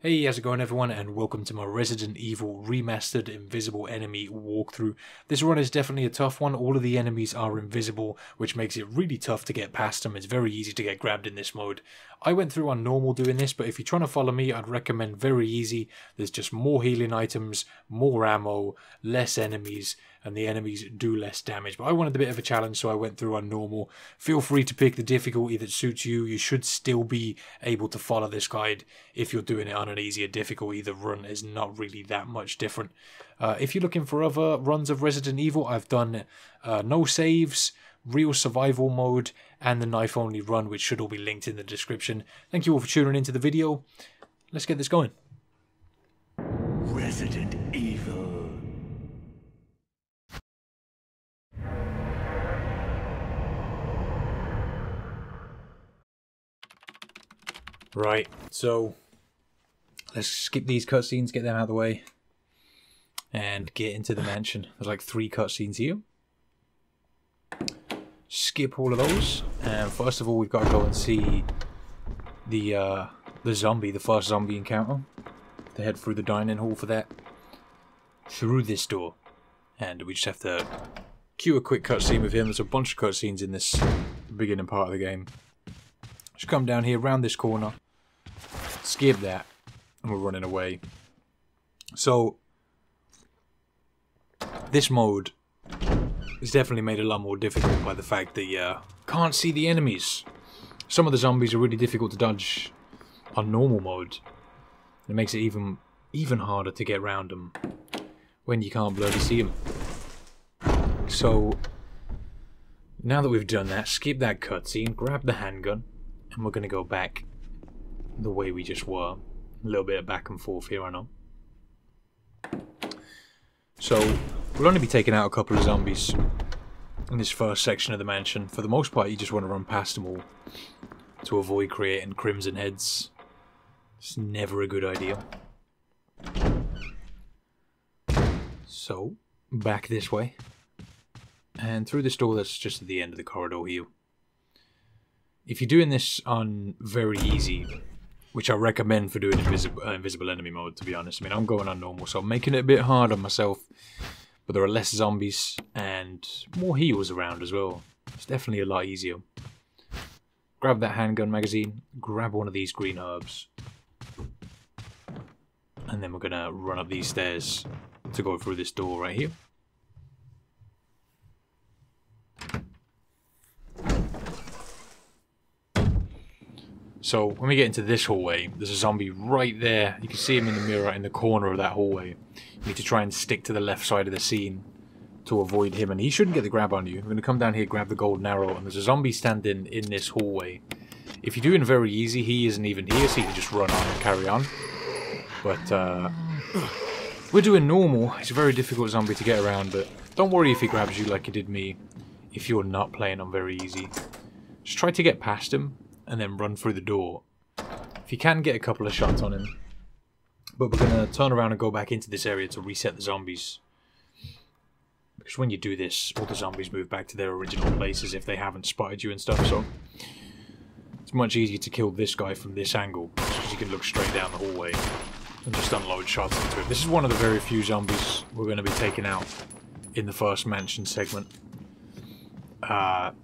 Hey, how's it going everyone, and welcome to my Resident Evil Remastered Invisible Enemy walkthrough. This run is definitely a tough one. All of the enemies are invisible, which makes it really tough to get past them. It's very easy to get grabbed in this mode. I went through on normal doing this, but if you're trying to follow me, I'd recommend very easy. There's just more healing items, more ammo, less enemies, and the enemies do less damage. But I wanted a bit of a challenge, so I went through on normal. Feel free to pick the difficulty that suits you. You should still be able to follow this guide if you're doing it on an easier difficulty. The run is not really that much different. If you're looking for other runs of Resident Evil, I've done no saves, real survival mode, and the knife only run, which should all be linked in the description. Thank you all for tuning into the video. Let's get this going. Resident Evil. Right, so let's skip these cutscenes, get them out of the way, and get into the mansion. There's like 3 cutscenes here. Skip all of those, and first of all we've got to go and see the zombie, the first zombie encounter. To head through the dining hall for that. Through this door. And we just have to cue a quick cutscene with him. There's a bunch of cutscenes in this beginning part of the game. Just come down here, round this corner, skip that, and we're running away. So, this mode is definitely made a lot more difficult by the fact that you can't see the enemies. Some of the zombies are really difficult to dodge on normal mode. It makes it even harder to get around them when you can't bloody see them. So, now that we've done that, skip that cutscene, grab the handgun, and we're going to go back the way we just were. A little bit of back and forth here, I know. So, we'll only be taking out a couple of zombies in this first section of the mansion. For the most part, you just want to run past them all to avoid creating crimson heads. It's never a good idea. So, back this way. And through this door that's just at the end of the corridor here. If you're doing this on very easy, which I recommend for doing invisible enemy mode, to be honest. I mean, I'm going on normal, so I'm making it a bit hard on myself. But there are less zombies and more heals around as well. It's definitely a lot easier. Grab that handgun magazine, grab one of these green herbs. And then we're going to run up these stairs to go through this door right here. So, when we get into this hallway, there's a zombie right there. You can see him in the mirror in the corner of that hallway. You need to try and stick to the left side of the scene to avoid him, and he shouldn't get the grab on you. We're going to come down here, grab the golden arrow, and there's a zombie standing in this hallway. If you're doing very easy, he isn't even here, so you can just run on and carry on. But, we're doing normal. It's a very difficult zombie to get around, but don't worry if he grabs you like he did me if you're not playing on very easy. Just try to get past him and then run through the door. If you can, get a couple of shots on him. But we're going to turn around and go back into this area to reset the zombies. Because when you do this, all the zombies move back to their original places if they haven't spotted you and stuff, so it's much easier to kill this guy from this angle, because you can look straight down the hallway and just unload shots into him. This is one of the very few zombies we're going to be taking out in the first mansion segment.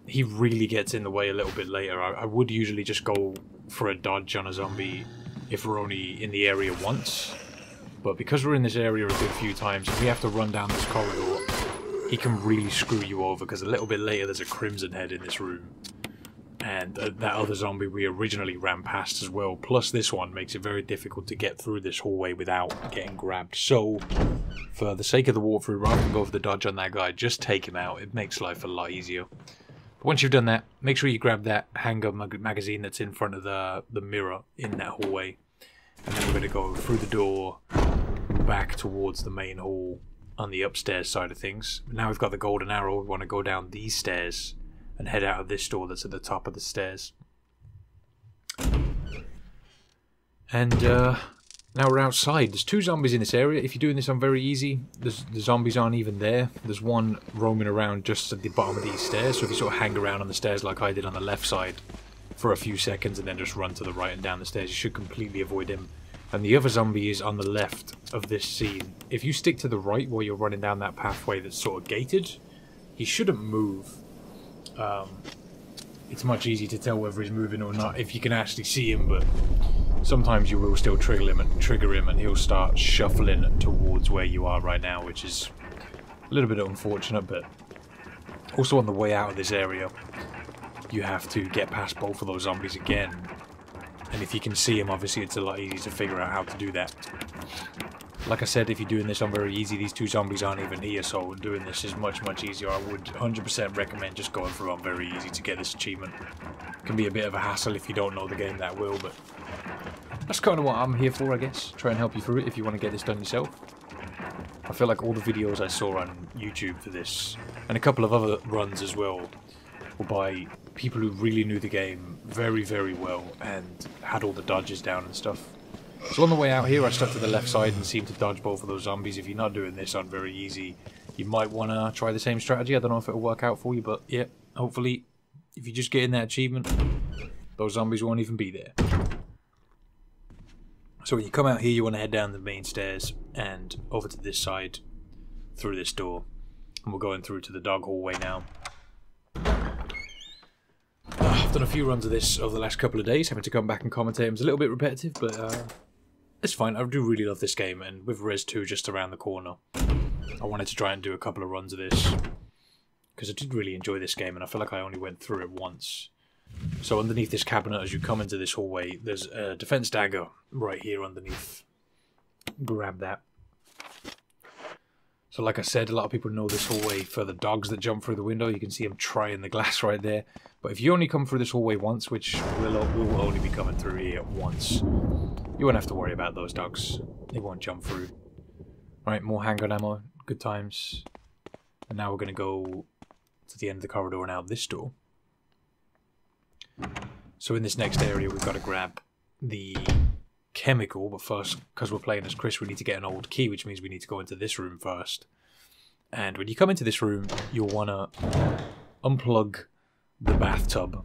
He really gets in the way a little bit later. I would usually just go for a dodge on a zombie if we're only in the area once. But because we're in this area a good few times, if we have to run down this corridor, he can really screw you over, because a little bit later there's a crimson head in this room. And that other zombie we originally ran past as well, plus this one, makes it very difficult to get through this hallway without getting grabbed. So, for the sake of the walkthrough, rather than go for the dodge on that guy, just take him out. It makes life a lot easier. But once you've done that, make sure you grab that handgun magazine that's in front of the mirror in that hallway. And then we're going to go through the door, back towards the main hall on the upstairs side of things. Now we've got the golden arrow, we want to go down these stairs and head out of this door that's at the top of the stairs. And now we're outside. There's 2 zombies in this area. If you're doing this on very easy, the zombies aren't even there. There's one roaming around just at the bottom of these stairs. So if you sort of hang around on the stairs like I did on the left side for a few seconds and then just run to the right and down the stairs, you should completely avoid him. And the other zombie is on the left of this scene. If you stick to the right while you're running down that pathway that's sort of gated, he shouldn't move. It's much easier to tell whether he's moving or not if you can actually see him, but sometimes you will still trigger him and he'll start shuffling towards where you are right now, which is a little bit unfortunate. But also on the way out of this area, you have to get past both of those zombies again. And if you can see him, obviously it's a lot easier to figure out how to do that. Like I said, if you're doing this on very easy, these two zombies aren't even here, so doing this is much, much easier. I would 100% recommend just going through on very easy to get this achievement. It can be a bit of a hassle if you don't know the game that well, but that's kind of what I'm here for, I guess. Try and help you through it if you want to get this done yourself. I feel like all the videos I saw on YouTube for this, and a couple of other runs as well, were by people who really knew the game very, very well and had all the dodges down and stuff. So on the way out here, I stuck to the left side and seemed to dodge both of those zombies. If you're not doing this on very easy, you might want to try the same strategy. I don't know if it'll work out for you, but yeah, hopefully, if you just get in that achievement, those zombies won't even be there. So when you come out here, you want to head down the main stairs and over to this side, through this door. And we're going through to the dog hallway now. I've done a few runs of this over the last couple of days, having to come back and commentate. It was a little bit repetitive, but it's fine. I do really love this game, and with Res 2 just around the corner, I wanted to try and do a couple of runs of this, because I did really enjoy this game, and I feel like I only went through it once. So underneath this cabinet, as you come into this hallway, there's a defense dagger right here underneath. Grab that. So like I said, a lot of people know this hallway for the dogs that jump through the window. You can see them trying the glass right there. But if you only come through this hallway once, which we'll only be coming through here once, you won't have to worry about those dogs. They won't jump through. Right, more handgun ammo. Good times. And now we're going to go to the end of the corridor and out this door. So in this next area, we've got to grab the chemical, but first, because we're playing as Chris, we need to get an old key, which means we need to go into this room first. And when you come into this room, you'll want to unplug the bathtub,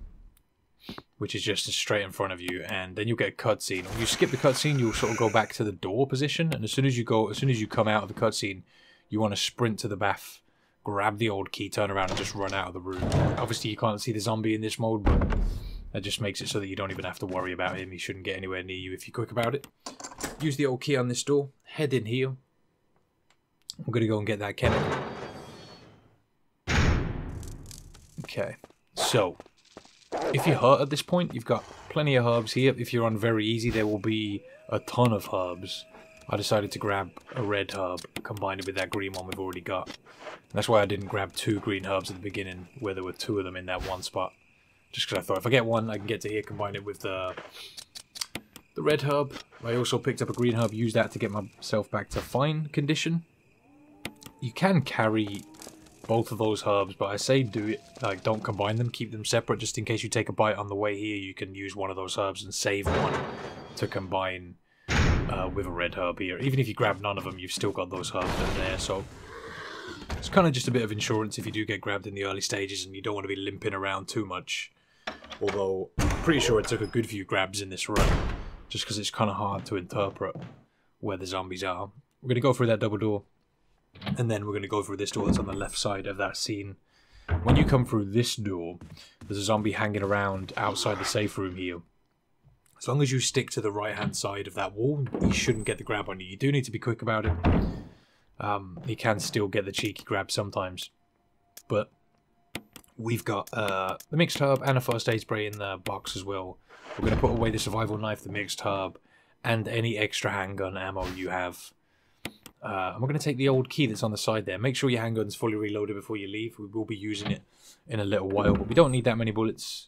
which is just straight in front of you, and then you'll get a cutscene. When you skip the cutscene, you'll sort of go back to the door position, and as soon as you come out of the cutscene, you want to sprint to the bath, grab the old key, turn around, and just run out of the room. Obviously, you can't see the zombie in this mode, but that just makes it so that you don't even have to worry about him. He shouldn't get anywhere near you if you're quick about it. Use the old key on this door. Head in here. I'm going to go and get that chemical. Okay. So, if you're hurt at this point, you've got plenty of herbs here. If you're on very easy, there will be a ton of herbs. I decided to grab a red herb, combine it with that green one we've already got. And that's why I didn't grab 2 green herbs at the beginning, where there were 2 of them in that one spot. Just because I thought if I get one, I can get to here, combine it with the red herb. I also picked up a green herb, used that to get myself back to fine condition. You can carry both of those herbs, but I say do it, like, don't combine them, keep them separate, just in case you take a bite on the way here. You can use one of those herbs and save one to combine with a red herb here. Even if you grab none of them, you've still got those herbs in there, so it's kind of just a bit of insurance if you do get grabbed in the early stages and you don't want to be limping around too much. Although, I'm pretty sure it took a good few grabs in this run, just because it's kind of hard to interpret where the zombies are. We're going to go through that double door, and then we're going to go through this door that's on the left side of that scene. When you come through this door, there's a zombie hanging around outside the safe room here. As long as you stick to the right-hand side of that wall, he shouldn't get the grab on you. You do need to be quick about it. He can still get the cheeky grab sometimes, but we've got the mixed herb and a first aid spray in the box as well. We're going to put away the survival knife, the mixed herb, and any extra handgun ammo you have. And we're going to take the old key that's on the side there. Make sure your handgun's fully reloaded before you leave. We will be using it in a little while, but we don't need that many bullets.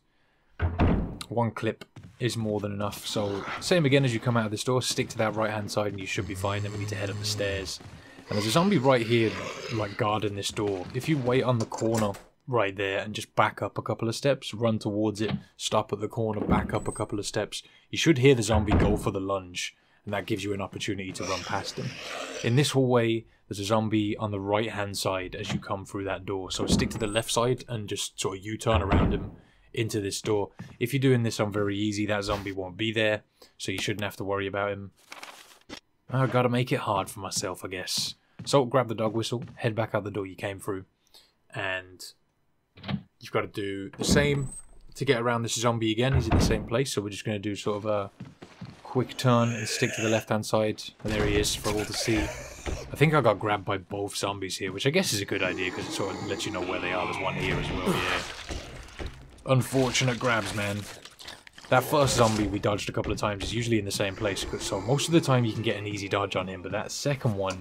1 clip is more than enough. So same again as you come out of this door, stick to that right hand side and you should be fine. Then we need to head up the stairs. And there's a zombie right here, like, guarding this door. If you wait on the corner right there and just back up a couple of steps, run towards it, stop at the corner, back up a couple of steps, you should hear the zombie go for the lunge, and that gives you an opportunity to run past him. In this hallway, there's a zombie on the right hand side as you come through that door, so stick to the left side and just sort of U-turn around him into this door. If you're doing this on very easy, that zombie won't be there, so you shouldn't have to worry about him. I gotta make it hard for myself, I guess. So grab the dog whistle, head back out the door you came through, and you've got to do the same to get around this zombie again. He's in the same place, so we're just going to do sort of a quick turn and stick to the left-hand side. And there he is for all to see. I think I got grabbed by both zombies here, which I guess is a good idea because it sort of lets you know where they are. There's one here as well, yeah. Unfortunate grabs, man. That first zombie we dodged a couple of times is usually in the same place, so most of the time you can get an easy dodge on him, but that second one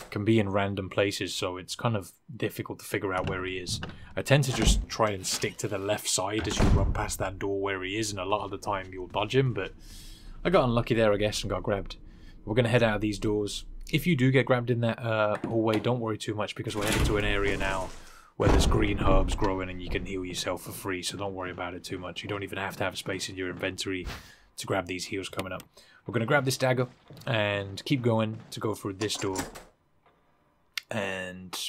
can be in random places, so it's kind of difficult to figure out where he is. I tend to just try and stick to the left side as you run past that door where he is, and a lot of the time you'll dodge him, but I got unlucky there, I guess, and got grabbed. We're going to head out of these doors. If you do get grabbed in that hallway, don't worry too much, because we're heading to an area now where there's green herbs growing and you can heal yourself for free, so don't worry about it too much. You don't even have to have space in your inventory to grab these heals coming up. We're going to grab this dagger and keep going to go through this door and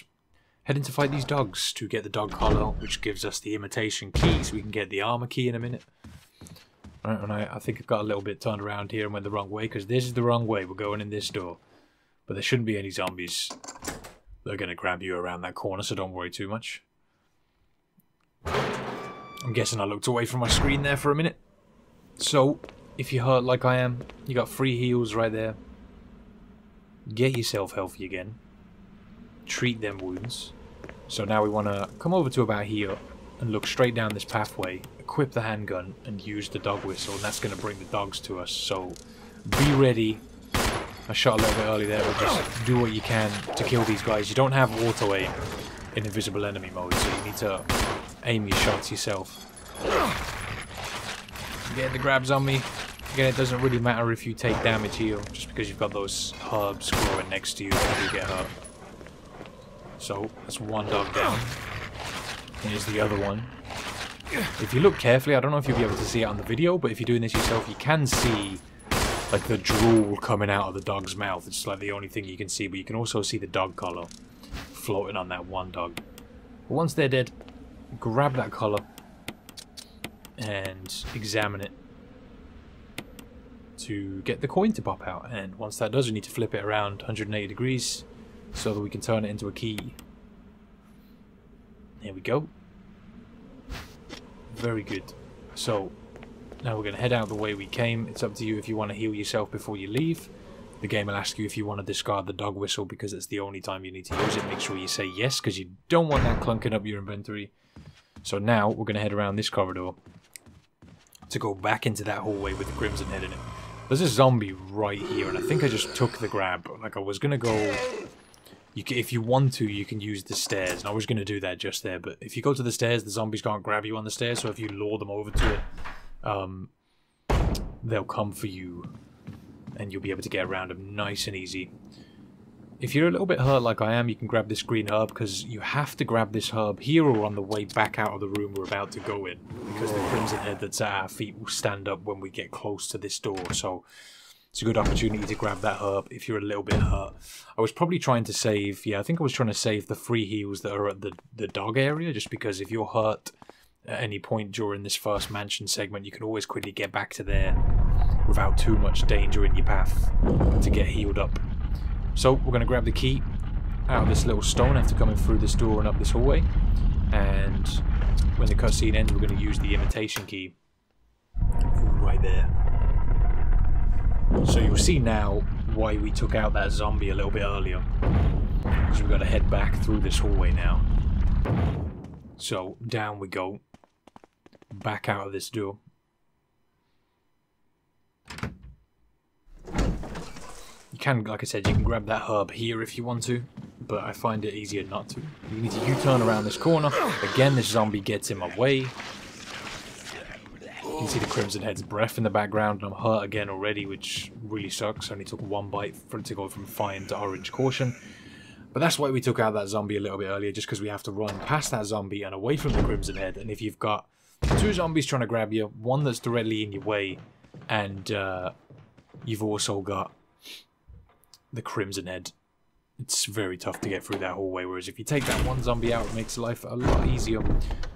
heading to fight these dogs to get the dog collar, which gives us the imitation key, so we can get the armor key in a minute. Right, and I think I got a little bit turned around here and went the wrong way, because this is the wrong way. We're going in this door, but there shouldn't be any zombies. They're going to grab you around that corner, so don't worry too much. I'm guessing I looked away from my screen there for a minute. So, if you're hurt like I am, you got free heals right there. Get yourself healthy again. Treat them wounds. So now we want to come over to about here and look straight down this pathway, equip the handgun, and use the dog whistle, and that's going to bring the dogs to us. So, be ready. I shot a little bit early there, but just do what you can to kill these guys. You don't have auto-aim in invisible enemy mode, so you need to aim your shots yourself. Get the grabs on me. Again, it doesn't really matter if you take damage here, just because you've got those herbs growing next to you when you get hurt. So, that's one dog down. Here's the other one. If you look carefully, I don't know if you'll be able to see it on the video, but if you're doing this yourself, you can see like the drool coming out of the dog's mouth. It's like the only thing you can see, but you can also see the dog collar floating on that one dog. But once they're dead, grab that collar and examine it to get the coin to pop out. And once that does, you need to flip it around 180 degrees so that we can turn it into a key. There we go. Very good. So now we're going to head out the way we came. It's up to you if you want to heal yourself before you leave. The game will ask you if you want to discard the dog whistle, because it's the only time you need to use it. Make sure you say yes, because you don't want that clunking up your inventory. So now we're going to head around this corridor to go back into that hallway with the Crimson Head in it. There's a zombie right here, and I think I just took the grab. Like, I was going to go... if you want to, you can use the stairs, and I was going to do that just there, but if you go to the stairs, the zombies can't grab you on the stairs, so if you lure them over to it, they'll come for you and you'll be able to get around them nice and easy. If you're a little bit hurt like I am, you can grab this green herb, because you have to grab this herb here or on the way back out of the room we're about to go in, because the Crimson Head that's at our feet will stand up when we get close to this door. So it's a good opportunity to grab that herb if you're a little bit hurt. I was probably trying to save, I think I was trying to save the free heals that are at the dog area, just because if you're hurt at any point during this first mansion segment, you can always quickly get back to there without too much danger in your path to get healed up. So we're going to grab the key out of this little stone after coming through this door and up this hallway, and when the cutscene ends, we're going to use the imitation key right there. So you'll see now why we took out that zombie a little bit earlier, because we've got to head back through this hallway now. So down we go, back out of this door. You can, like I said, you can grab that herb here if you want to, but I find it easier not to. You need to U-turn around this corner. Again, this zombie gets in my way. You can see the Crimson Head's breath in the background, and I'm hurt again already, which really sucks. I only took one bite for it to go from fine to orange caution. But that's why we took out that zombie a little bit earlier, just because we have to run past that zombie and away from the Crimson Head. And if you've got two zombies trying to grab you, one that's directly in your way, and you've also got the Crimson Head, it's very tough to get through that hallway, whereas if you take that one zombie out, it makes life a lot easier.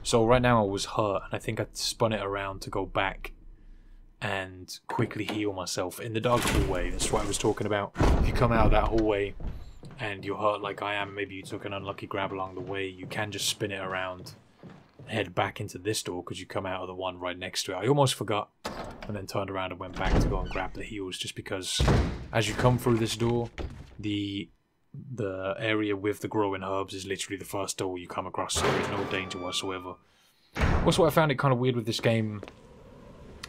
So right now I was hurt, and I think I spun it around to go back and quickly heal myself in the dark hallway. That's what I was talking about. If you come out of that hallway and you're hurt like I am, maybe you took an unlucky grab along the way, you can just spin it around, head back into this door because you come out of the one right next to it. I almost forgot and then turned around and went back to go and grab the heals, just because as you come through this door, the area with the growing herbs is literally the first door you come across, so there's no danger whatsoever. Also, I found it kind of weird with this game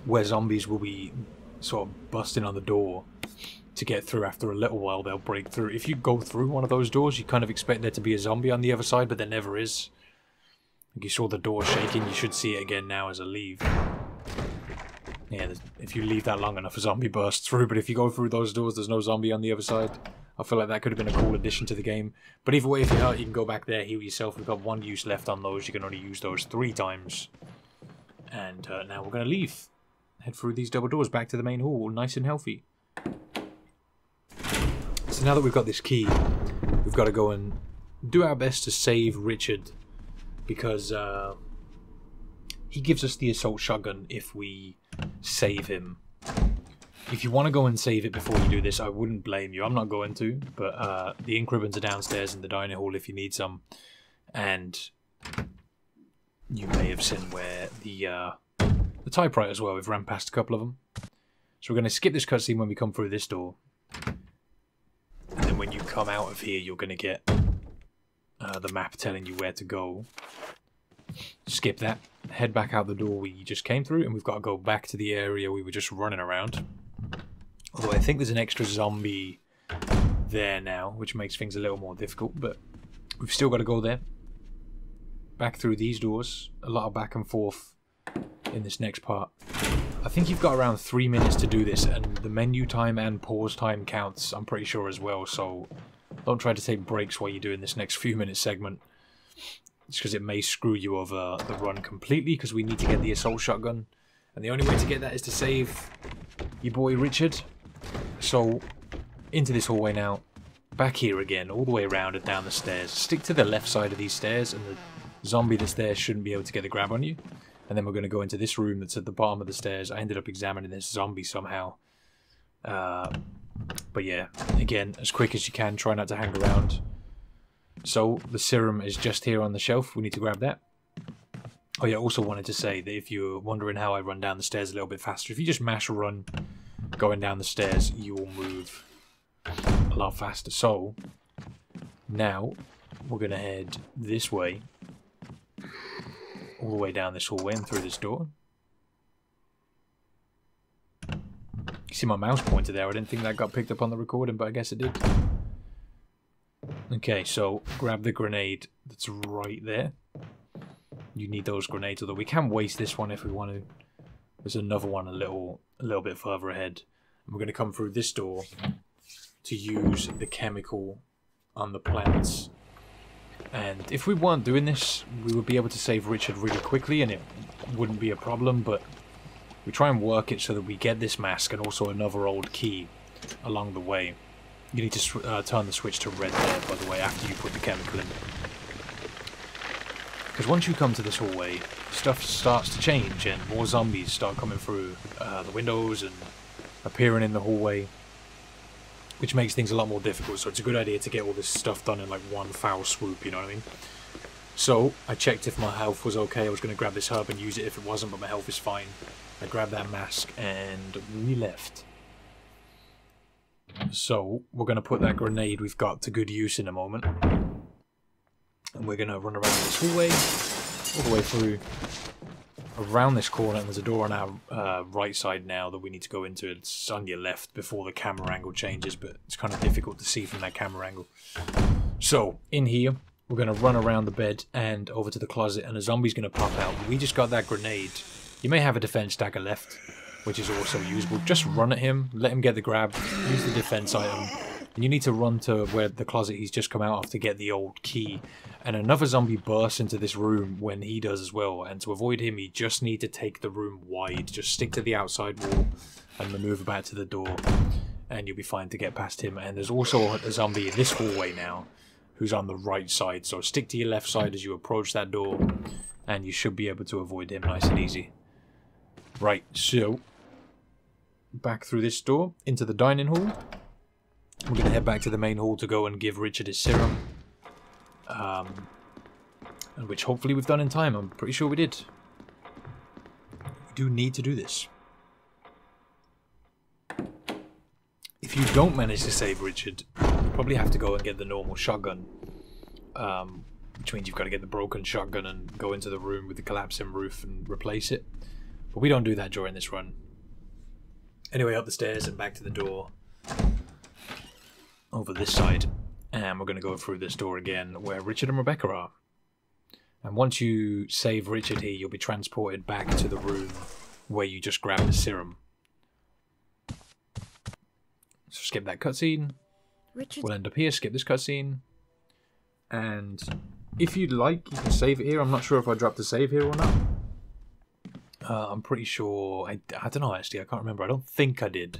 where zombies will be sort of busting on the door to get through. After a little while they'll break through. If you go through one of those doors, you kind of expect there to be a zombie on the other side, but there never is. Like, you saw the door shaking, you should see it again now as I leave. Yeah, if you leave that long enough, a zombie bursts through, but if you go through those doors, there's no zombie on the other side. I feel like that could have been a cool addition to the game. But either way, if you're hurt, you can go back there, heal yourself. We've got one use left on those. You can only use those 3 times. And now we're going to leave. Head through these double doors back to the main hall, nice and healthy. So now that we've got this key, we've got to go and do our best to save Richard, because he gives us the assault shotgun if we save him. If you want to go and save it before you do this, I wouldn't blame you. I'm not going to, but the ink ribbons are downstairs in the dining hall if you need some. And you may have seen where the typewriter as well. We've ran past a couple of them. So we're going to skip this cutscene when we come through this door. And then when you come out of here, you're going to get the map telling you where to go. Skip that. Head back out the door we just came through, and we've got to go back to the area we were just running around. Although I think there's an extra zombie there now, which makes things a little more difficult, but we've still got to go there. Back through these doors. A lot of back and forth in this next part. I think you've got around 3 minutes to do this, and the menu time and pause time counts, I'm pretty sure, as well, so don't try to take breaks while you're doing this next few minute segment. It's because it may screw you over the run completely, because we need to get the assault shotgun, and the only way to get that is to save your boy Richard. So, into this hallway now, back here again, all the way around and down the stairs. Stick to the left side of these stairs, and the zombie that's there shouldn't be able to get the grab on you. And then we're going to go into this room that's at the bottom of the stairs. I ended up examining this zombie somehow. But yeah, again, as quick as you can, try not to hang around. So, the serum is just here on the shelf. We need to grab that. Oh yeah, I also wanted to say that if you're wondering how I run down the stairs a little bit faster, if you just mash run going down the stairs, you will move a lot faster. So, now we're going to head this way, all the way down this hallway and through this door. You see my mouse pointer there. I didn't think that got picked up on the recording, but I guess it did. Okay, so grab the grenade that's right there. You need those grenades, although we can waste this one if we want to. There's another one a little bit further ahead. And we're going to come through this door to use the chemical on the plants. And if we weren't doing this, we would be able to save Richard really quickly and it wouldn't be a problem, but we try and work it so that we get this mask and also another old key along the way. You need to turn the switch to red there, by the way, after you put the chemical in. Because once you come to this hallway, stuff starts to change and more zombies start coming through the windows and appearing in the hallway, which makes things a lot more difficult. So it's a good idea to get all this stuff done in like one foul swoop, you know what I mean? So I checked if my health was okay. I was going to grab this herb and use it if it wasn't, but my health is fine. I grabbed that mask and we left. So we're going to put that grenade we've got to good use in a moment. And we're going to run around this hallway, all the way through, around this corner, and there's a door on our right side now that we need to go into. It's on your left before the camera angle changes, but it's kind of difficult to see from that camera angle. So, in here, we're going to run around the bed and over to the closet, and a zombie's going to pop out. We just got that grenade. You may have a defense dagger left, which is also usable. Just run at him, let him get the grab, use the defense item. And you need to run to where the closet he's just come out of to get the old key. And another zombie bursts into this room when he does as well. And to avoid him, you just need to take the room wide. Just stick to the outside wall and maneuver back to the door. And you'll be fine to get past him. And there's also a zombie in this hallway now who's on the right side. So stick to your left side as you approach that door. And you should be able to avoid him nice and easy. Right, so back through this door into the dining hall. We're going to head back to the main hall to go and give Richard his serum. And which hopefully we've done in time. I'm pretty sure we did. We do need to do this. If you don't manage to save Richard, you probably have to go and get the normal shotgun. Which means you've got to get the broken shotgun and go into the room with the collapsing roof and replace it. But we don't do that during this run. Anyway, up the stairs and back to the door. Over this side. And we're going to go through this door again where Richard and Rebecca are. And once you save Richard here, you'll be transported back to the room where you just grabbed the serum. So skip that cutscene. We'll end up here, skip this cutscene. And if you'd like, you can save it here. I'm not sure if I dropped the save here or not. I'm pretty sure... I don't know, actually. I can't remember. I don't think I did.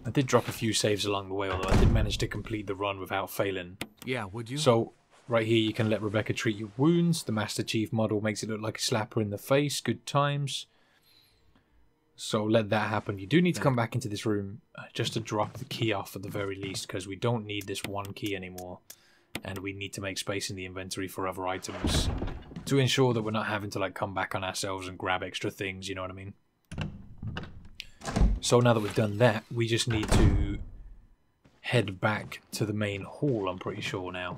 I did drop a few saves along the way, although I did manage to complete the run without failing. Yeah, would you? So, right here you can let Rebecca treat your wounds. The Master Chief model makes it look like a slapper in the face. Good times. So let that happen. You do need to come back into this room just to drop the key off at the very least, because we don't need this one key anymore. And we need to make space in the inventory for other items to ensure that we're not having to like come back on ourselves and grab extra things, you know what I mean? So now that we've done that, we just need to head back to the main hall, I'm pretty sure now.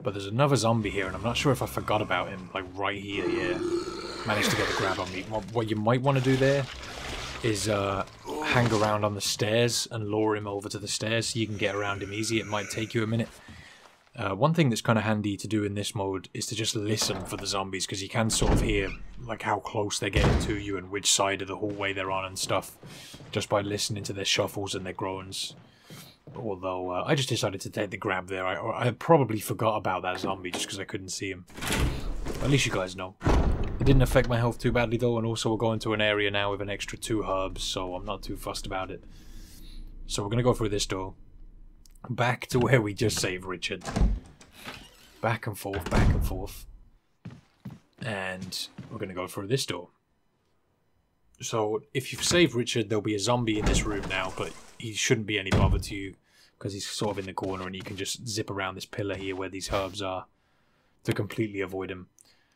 But there's another zombie here, and I'm not sure if I forgot about him, like right here, yeah. Managed to get the grab on me. What you might want to do there is hang around on the stairs and lure him over to the stairs so you can get around him easy. It might take you a minute. One thing that's kind of handy to do in this mode is to just listen for the zombies, because you can sort of hear like how close they're getting to you and which side of the hallway they're on and stuff, just by listening to their shuffles and their groans. Although I just decided to take the grab there. I probably forgot about that zombie just because I couldn't see him. At least you guys know. It didn't affect my health too badly though, and also we're going to an area now with an extra 2 herbs, so I'm not too fussed about it. So we're going to go through this door. Back to where we just saved Richard. Back and forth, back and forth. And we're going to go through this door. So if you've saved Richard, there'll be a zombie in this room now, but he shouldn't be any bother to you because he's sort of in the corner and you can just zip around this pillar here where these herbs are to completely avoid him.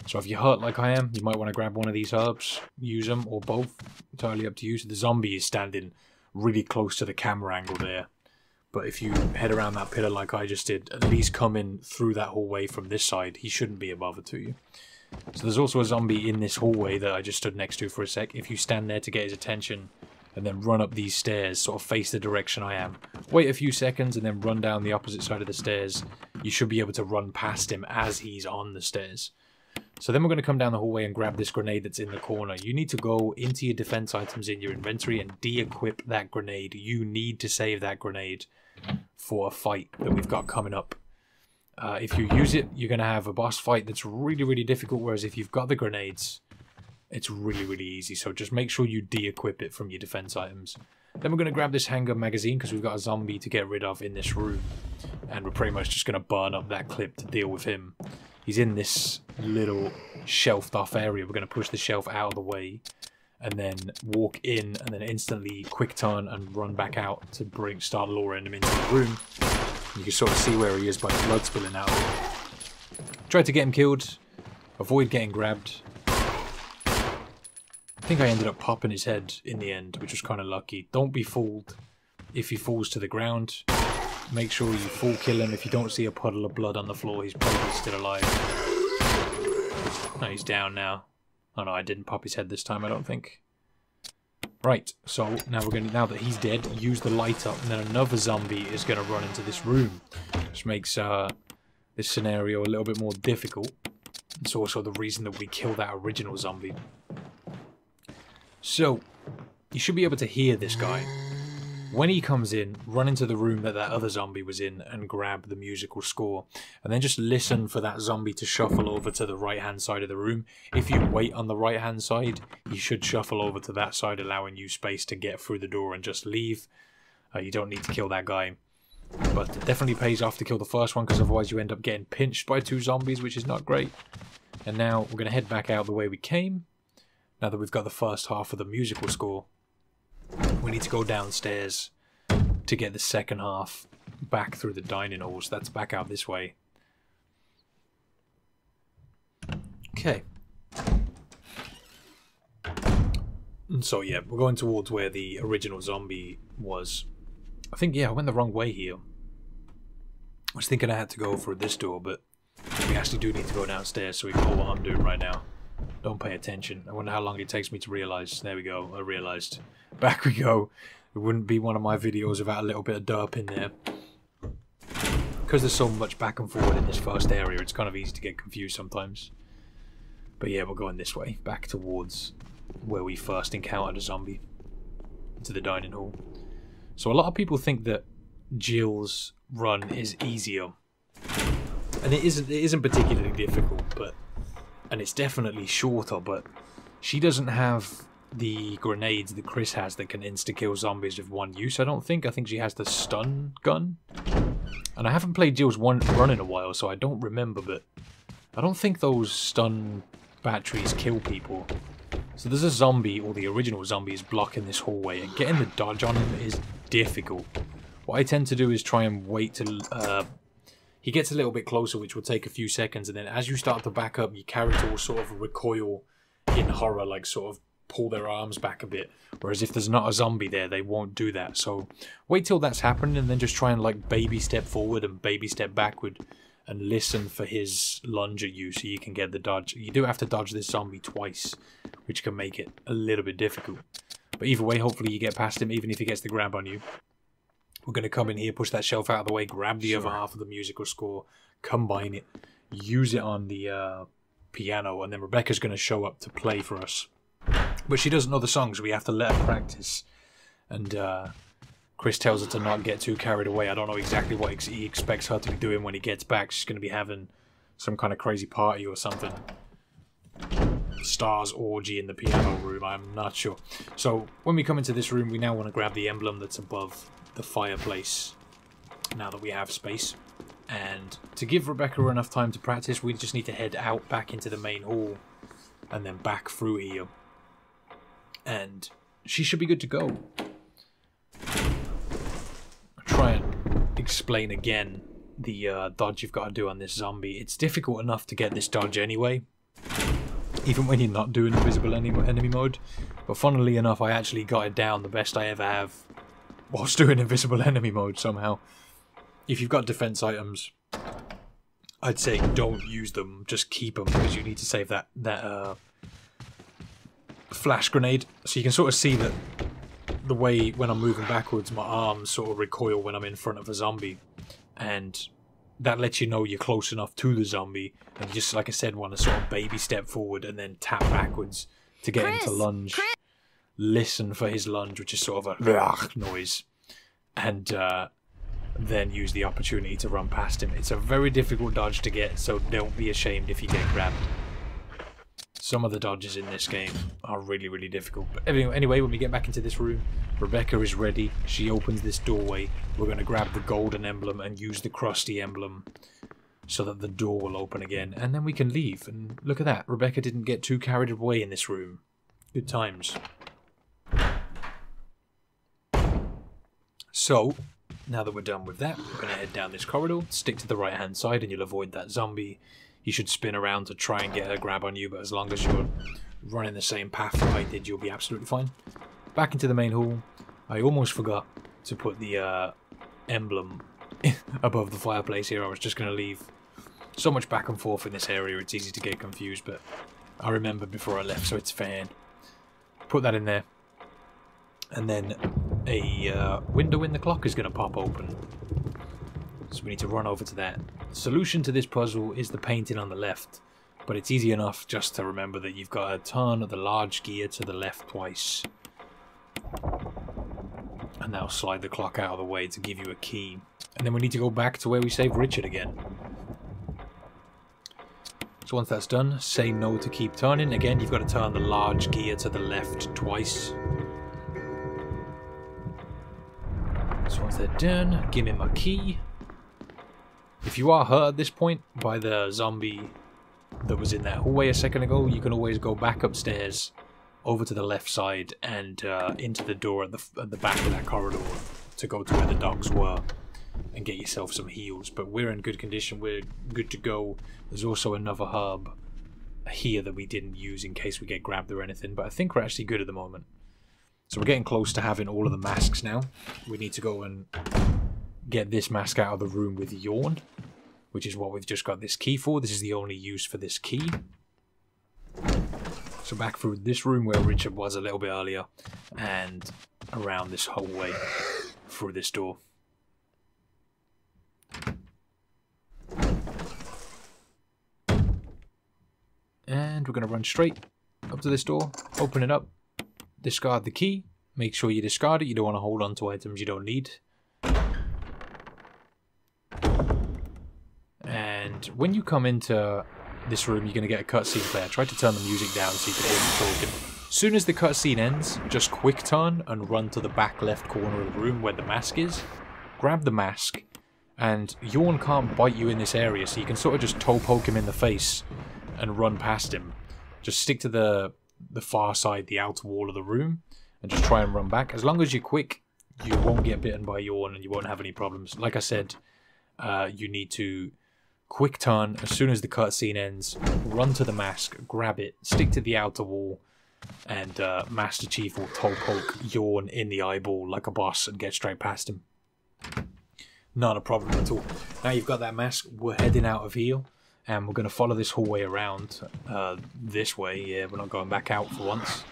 So if you're hurt like I am, you might want to grab one of these herbs, use them, or both. Entirely up to you. So the zombie is standing really close to the camera angle there. But if you head around that pillar like I just did, at least come in through that hallway from this side, he shouldn't be a bother to you. So there's also a zombie in this hallway that I just stood next to for a sec. If you stand there to get his attention and then run up these stairs, sort of face the direction I am, wait a few seconds and then run down the opposite side of the stairs, you should be able to run past him as he's on the stairs. So then we're going to come down the hallway and grab this grenade that's in the corner. You need to go into your defense items in your inventory and de-equip that grenade. You need to save that grenade for a fight that we've got coming up. If you use it, you're going to have a boss fight that's really, really difficult, whereas if you've got the grenades, it's really, really easy. So just make sure you de-equip it from your defense items. Then we're going to grab this handgun magazine because we've got a zombie to get rid of in this room. And we're pretty much just going to burn up that clip to deal with him. He's in this little shelved off area. We're going to push the shelf out of the way and then walk in and then instantly quick turn and run back out to start luring him into the room. You can sort of see where he is by the blood spilling out. Try to get him killed. Avoid getting grabbed. I think I ended up popping his head in the end, which was kind of lucky. Don't be fooled if he falls to the ground. Make sure you full kill him. If you don't see a puddle of blood on the floor, he's probably still alive. No, he's down now. Oh no, I didn't pop his head this time, I don't think. Right, so now now that he's dead, use the light up, and then another zombie is going to run into this room, which makes this scenario a little bit more difficult. It's also the reason that we kill that original zombie. So, you should be able to hear this guy. When he comes in, run into the room that other zombie was in and grab the musical score. And then just listen for that zombie to shuffle over to the right-hand side of the room. If you wait on the right-hand side, he should shuffle over to that side, allowing you space to get through the door and just leave. You don't need to kill that guy. But it definitely pays off to kill the first one, because otherwise you end up getting pinched by 2 zombies, which is not great. And now we're going to head back out the way we came, now that we've got the first half of the musical score. We need to go downstairs to get the second half back through the dining halls. That's back out this way. Okay. And so yeah, we're going towards where the original zombie was. I think, yeah, I went the wrong way here. I was thinking I had to go for this door, but we actually do need to go downstairs, so we know what I'm doing right now. Don't pay attention. I wonder how long it takes me to realise. There we go, I realised. Back we go. It wouldn't be one of my videos without a little bit of derp in there. Because there's so much back and forward in this first area, it's kind of easy to get confused sometimes. But yeah, we're going this way, back towards where we first encountered a zombie. Into the dining hall. So a lot of people think that Jill's run is easier. And it isn't particularly difficult, but... And it's definitely shorter, but... She doesn't have the grenades that Chris has that can insta-kill zombies with one use, I don't think. I think she has the stun gun. And I haven't played Jill's run in a while, so I don't remember, but... I don't think those stun batteries kill people. So there's a zombie, or the original zombie, is blocking this hallway, and getting the dodge on him is difficult. What I tend to do is try and wait till he gets a little bit closer, which will take a few seconds, and then as you start to back up, your character will sort of recoil in horror, like sort of pull their arms back a bit. Whereas if there's not a zombie there, they won't do that. So wait till that's happening, and then just try and like baby step forward and baby step backward, and listen for his lunge at you so you can get the dodge. You do have to dodge this zombie twice, which can make it a little bit difficult. But either way, hopefully you get past him, even if he gets the grab on you. We're going to come in here, push that shelf out of the way, grab the other half of the musical score, combine it, use it on the piano, and then Rebecca's going to show up to play for us. But she doesn't know the songs, so we have to let her practice. And Chris tells her to not get too carried away. I don't know exactly what he expects her to be doing when he gets back. She's going to be having some kind of crazy party or something. Stars orgy in the piano room, I'm not sure. So when we come into this room, we now want to grab the emblem that's above the fireplace, now that we have space. And to give Rebecca enough time to practice, we just need to head out back into the main hall and then back through here. And she should be good to go. I'll try and explain again the dodge you've got to do on this zombie. It's difficult enough to get this dodge anyway, even when you're not doing invisible enemy mode. But funnily enough, I actually got it down the best I ever have whilst doing invisible enemy mode somehow. If you've got defense items, I'd say don't use them, just keep them, because you need to save that flash grenade. So you can sort of see that the way when I'm moving backwards, my arms sort of recoil when I'm in front of a zombie, and that lets you know you're close enough to the zombie, and you just, like I said, want to sort of baby step forward and then tap backwards to get him to lunge. Listen for his lunge, which is sort of a noise, and then use the opportunity to run past him. It's a very difficult dodge to get, so don't be ashamed if you get grabbed. Some of the dodges in this game are really, really difficult. But anyway, when we get back into this room, Rebecca is ready. She opens this doorway. We're going to grab the golden emblem and use the crusty emblem so that the door will open again, and then we can leave. And look at that, Rebecca didn't get too carried away in this room. Good times. So, now that we're done with that, we're going to head down this corridor, stick to the right hand side, and you'll avoid that zombie. You should spin around to try and get a grab on you, but as long as you're running the same path that I did, you'll be absolutely fine. Back into the main hall. I almost forgot to put the emblem above the fireplace here. I was just going to leave. So much back and forth in this area, it's easy to get confused, but I remembered before I left, so it's fine. Put that in there. And then a window in the clock is going to pop open. So we need to run over to that. The solution to this puzzle is the painting on the left, but it's easy enough just to remember that you've got to turn the large gear to the left twice. And that'll slide the clock out of the way to give you a key. And then we need to go back to where we saved Richard again. So once that's done, say no to keep turning. Again, you've got to turn the large gear to the left twice. So once they're done, give me my key. If you are hurt at this point by the zombie that was in that hallway a second ago, you can always go back upstairs, over to the left side and into the door at the back of that corridor to go to where the dogs were and get yourself some heals. But we're in good condition, we're good to go. There's also another herb here that we didn't use in case we get grabbed or anything, but I think we're actually good at the moment. So we're getting close to having all of the masks now. We need to go and get this mask out of the room with Yawn, which is what we've just got this key for. This is the only use for this key. So back through this room where Richard was a little bit earlier, and around this whole way through this door. And we're going to run straight up to this door, open it up, discard the key, make sure you discard it, you don't want to hold on to items you don't need. And when you come into this room, you're going to get a cutscene player. Try to turn the music down so you can hear me talking. As soon as the cutscene ends, just quick turn and run to the back left corner of the room where the mask is. Grab the mask, and Yawn can't bite you in this area, so you can sort of just toe poke him in the face and run past him. Just stick to the far side, the outer wall of the room, and just try and run back. As long as you're quick, you won't get bitten by Yawn and you won't have any problems. Like I said, you need to quick turn as soon as the cutscene ends, run to the mask, grab it, stick to the outer wall, and Master Chief will toe poke Yawn in the eyeball like a boss and get straight past him. Not a problem at all. Now you've got that mask, we're heading out of here, and we're going to follow this hallway around this way. Yeah, we're not going back out for once.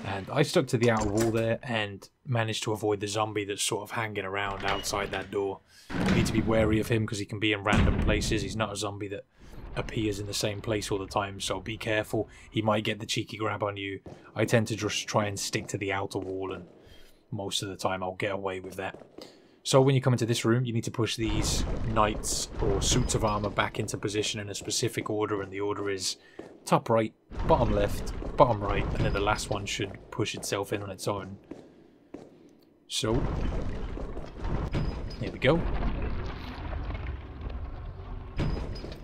And I stuck to the outer wall there and managed to avoid the zombie that's sort of hanging around outside that door. You need to be wary of him because he can be in random places. He's not a zombie that appears in the same place all the time, so be careful. He might get the cheeky grab on you. I tend to just try and stick to the outer wall, and most of the time I'll get away with that. So when you come into this room, you need to push these knights or suits of armor back into position in a specific order, and the order is top right, bottom left, bottom right, and then the last one should push itself in on its own. So here we go.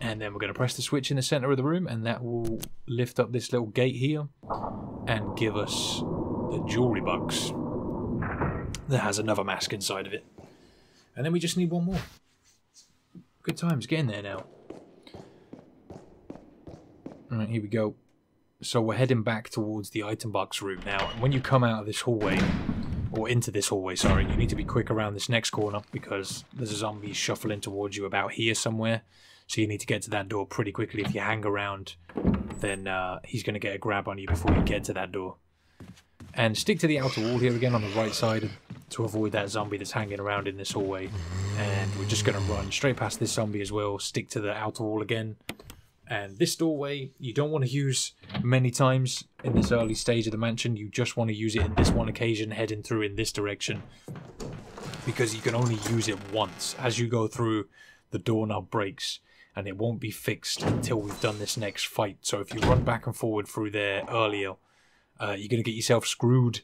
And then we're going to press the switch in the center of the room, and that will lift up this little gate here and give us the jewelry box that has another mask inside of it. And then we just need one more. Good times, getting there now. Alright, here we go. So we're heading back towards the item box room now. And when you come out of this hallway, or into this hallway, sorry, you need to be quick around this next corner because there's a zombie shuffling towards you about here somewhere. So you need to get to that door pretty quickly. If you hang around, then he's going to get a grab on you before you get to that door. And stick to the outer wall here again on the right side to avoid that zombie that's hanging around in this hallway. And we're just going to run straight past this zombie as well. Stick to the outer wall again. And this doorway, you don't want to use many times in this early stage of the mansion. You just want to use it in this one occasion, heading through in this direction. Because you can only use it once. As you go through, the doorknob breaks. And it won't be fixed until we've done this next fight. So if you run back and forward through there earlier, you're going to get yourself screwed.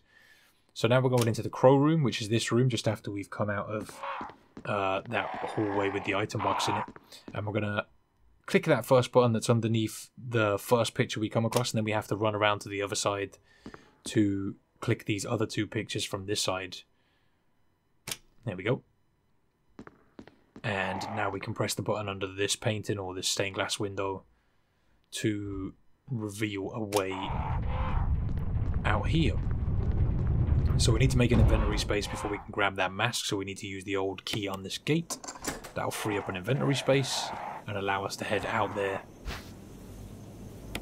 So now we're going into the crow room, which is this room just after we've come out of that hallway with the item box in it. And we're going to click that first button that's underneath the first picture we come across, and then we have to run around to the other side to click these other two pictures from this side. There we go. And now we can press the button under this painting or this stained glass window to reveal a way out here. So we need to make an inventory space before we can grab that mask, so we need to use the old key on this gate. That'll free up an inventory space and allow us to head out there.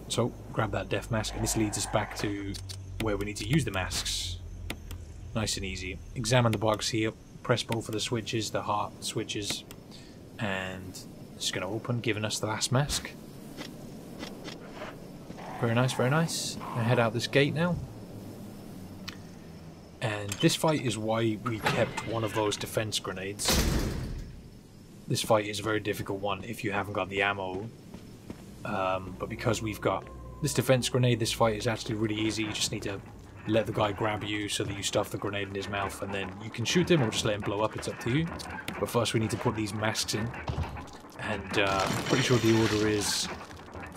So grab that death mask, and this leads us back to where we need to use the masks. Nice and easy. Examine the box here, press both of the switches, the heart switches, and it's going to open, giving us the last mask. Very nice, very nice. I head out this gate now. And this fight is why we kept one of those defense grenades. This fight is a very difficult one if you haven't got the ammo. But because we've got this defense grenade, this fight is actually really easy. You just need to let the guy grab you so that you stuff the grenade in his mouth, and then you can shoot him or just let him blow up. It's up to you. But first we need to put these masks in. And I'm pretty sure the order is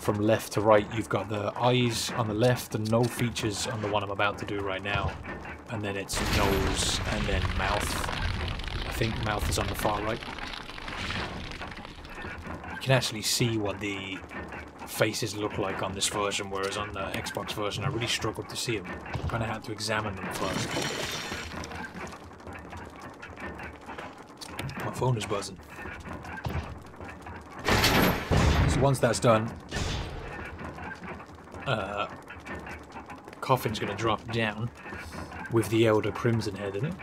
from left to right, you've got the eyes on the left and no features on the one I'm about to do right now. And then it's nose and then mouth. I think mouth is on the far right. You can actually see what the faces look like on this version, whereas on the Xbox version I really struggled to see them. I kind of had to examine them first. My phone is buzzing. So once that's done, coffin's going to drop down with the Elder Crimson Head in it.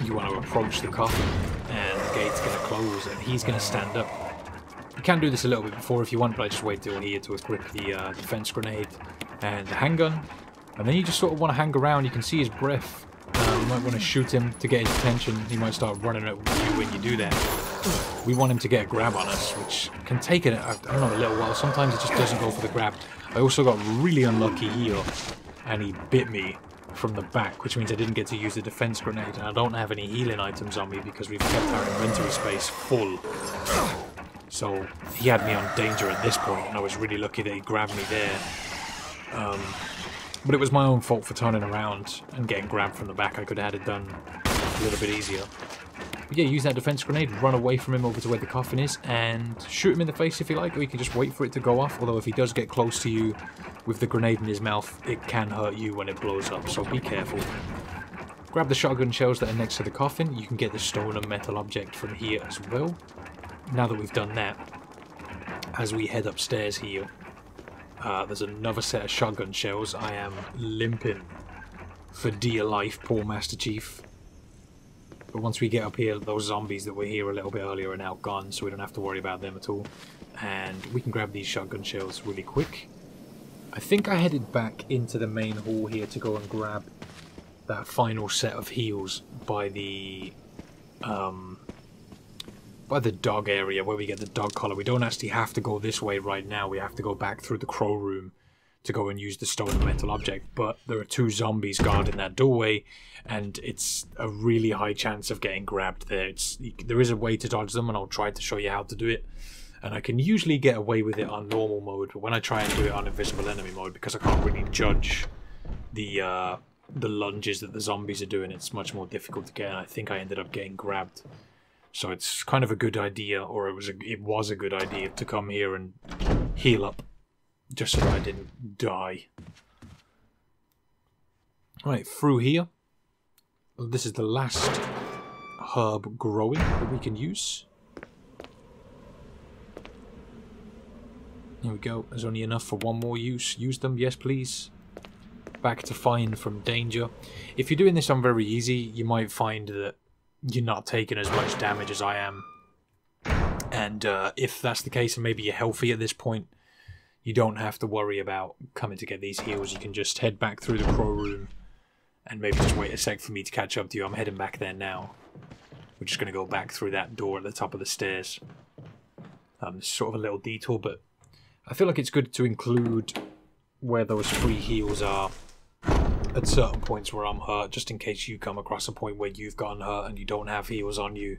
You want to approach the coffin and the gate's going to close and he's going to stand up. You can do this a little bit before if you want, but I just wait till here to equip the defense grenade and the handgun. And then you just sort of want to hang around. You can see his breath. You might want to shoot him to get his attention. He might start running at you when you do that. We want him to get a grab on us, which can take it, I don't know, a little while. Sometimes it just doesn't go for the grab. I also got really unlucky here, and he bit me from the back, which means I didn't get to use the defense grenade, and I don't have any healing items on me because we've kept our inventory space full. So he had me on danger at this point, and I was really lucky that he grabbed me there. But it was my own fault for turning around and getting grabbed from the back. I could have had it done a little bit easier. But yeah, use that defense grenade, run away from him over to where the coffin is, and shoot him in the face if you like, or you can just wait for it to go off. Although if he does get close to you with the grenade in his mouth, it can hurt you when it blows up, so be careful. Grab the shotgun shells that are next to the coffin. You can get the stone and metal object from here as well. Now that we've done that, as we head upstairs here, there's another set of shotgun shells. I am limping for dear life, poor Master Chief. But once we get up here, those zombies that were here a little bit earlier are now gone, so we don't have to worry about them at all. And we can grab these shotgun shells really quick. I think I headed back into the main hall here to go and grab that final set of heals by the dog area where we get the dog collar. We don't actually have to go this way right now. We have to go back through the crow room to go and use the stone and metal object. But there are two zombies guarding that doorway, and it's a really high chance of getting grabbed there. There is a way to dodge them, and I'll try to show you how to do it. And I can usually get away with it on normal mode, but when I try and do it on invisible enemy mode, because I can't really judge the lunges that the zombies are doing, it's much more difficult to get, and I think I ended up getting grabbed. So it's kind of a good idea, or it was a good idea to come here and heal up, just so that I didn't die. Right, through here. This is the last herb growing that we can use. Here we go. There's only enough for one more use. Use them, yes please. Back to fine from danger. If you're doing this on very easy, you might find that you're not taking as much damage as I am. And if that's the case, and maybe you're healthy at this point, you don't have to worry about coming to get these heals. You can just head back through the crow room and maybe just wait a sec for me to catch up to you. I'm heading back there now. We're just going to go back through that door at the top of the stairs. It's sort of a little detour, but I feel like it's good to include where those free heals are at certain points where I'm hurt, just in case you come across a point where you've gotten hurt and you don't have heals on you.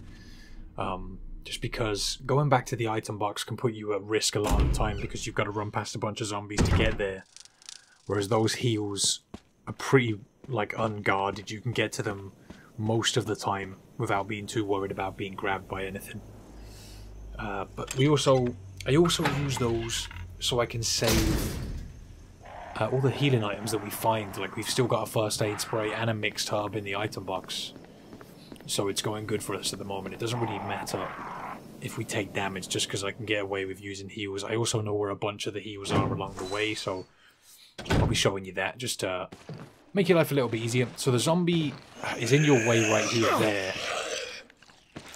Just because going back to the item box can put you at risk a lot of the time, because you've got to run past a bunch of zombies to get there. Whereas those heals are pretty, like, unguarded. You can get to them most of the time without being too worried about being grabbed by anything. But I also use those so I can save all the healing items that we find. Like, we've still got a first aid spray and a mixed herb in the item box, so it's going good for us at the moment. It doesn't really matter if we take damage, just because I can get away with using heals. I also know where a bunch of the heals are along the way, so I'll be showing you that, just to make your life a little bit easier. So the zombie is in your way right here, there.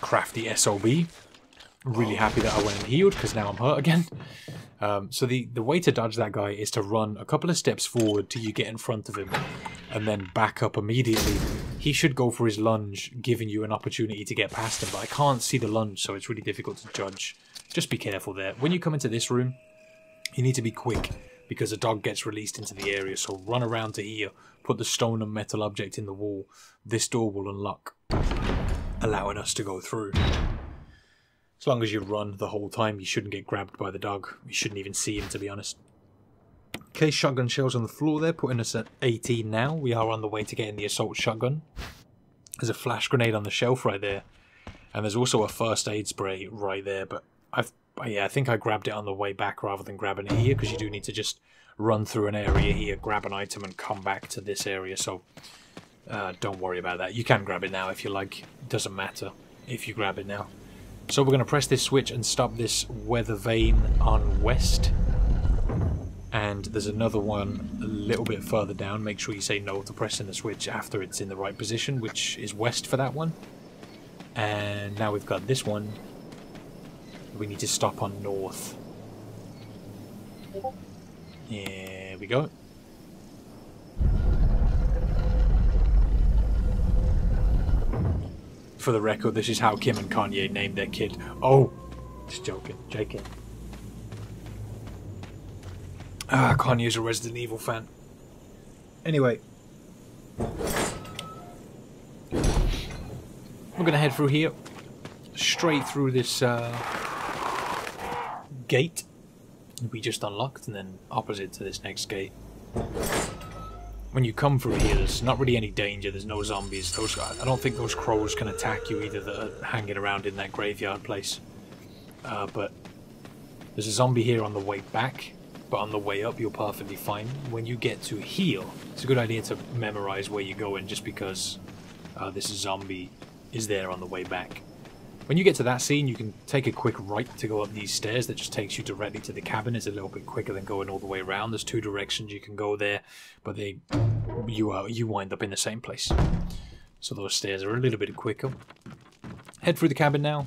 Crafty SOB. I'm really happy that I went and healed, because now I'm hurt again. So the way to dodge that guy is to run a couple of steps forward till you get in front of him, and then back up immediately. He should go for his lunge, giving you an opportunity to get past him, but I can't see the lunge, so it's really difficult to judge. Just be careful there. When you come into this room, you need to be quick, because a dog gets released into the area, so run around to here, put the stone and metal object in the wall. This door will unlock, allowing us to go through. As long as you run the whole time, you shouldn't get grabbed by the dog. You shouldn't even see him, to be honest. Okay, shotgun shells on the floor there, putting us at 18 now. We are on the way to getting the assault shotgun. There's a flash grenade on the shelf right there. And there's also a first aid spray right there. But I think I grabbed it on the way back rather than grabbing it here, because you do need to just run through an area here, grab an item and come back to this area. So don't worry about that. You can grab it now if you like. It doesn't matter if you grab it now. So we're going to press this switch and stop this weather vane on west. And there's another one a little bit further down. Make sure you say no to pressing the switch after it's in the right position, which is west for that one. And now we've got this one. We need to stop on north. Here we go. For the record, this is how Kim and Kanye named their kid. Oh, just joking, JK. Kanye's a Resident Evil fan. Anyway. We're going to head through here. Straight through this gate we just unlocked, and then opposite to this next gate. When you come through here, there's not really any danger. There's no zombies. I don't think those crows can attack you either that are hanging around in that graveyard place. But there's a zombie here on the way back. But on the way up, you're perfectly fine. When you get to here, it's a good idea to memorize where you're going, just because this zombie is there on the way back. When you get to that scene, you can take a quick right to go up these stairs. That just takes you directly to the cabin. It's a little bit quicker than going all the way around. There's two directions you can go there, but you wind up in the same place. So those stairs are a little bit quicker. Head through the cabin now.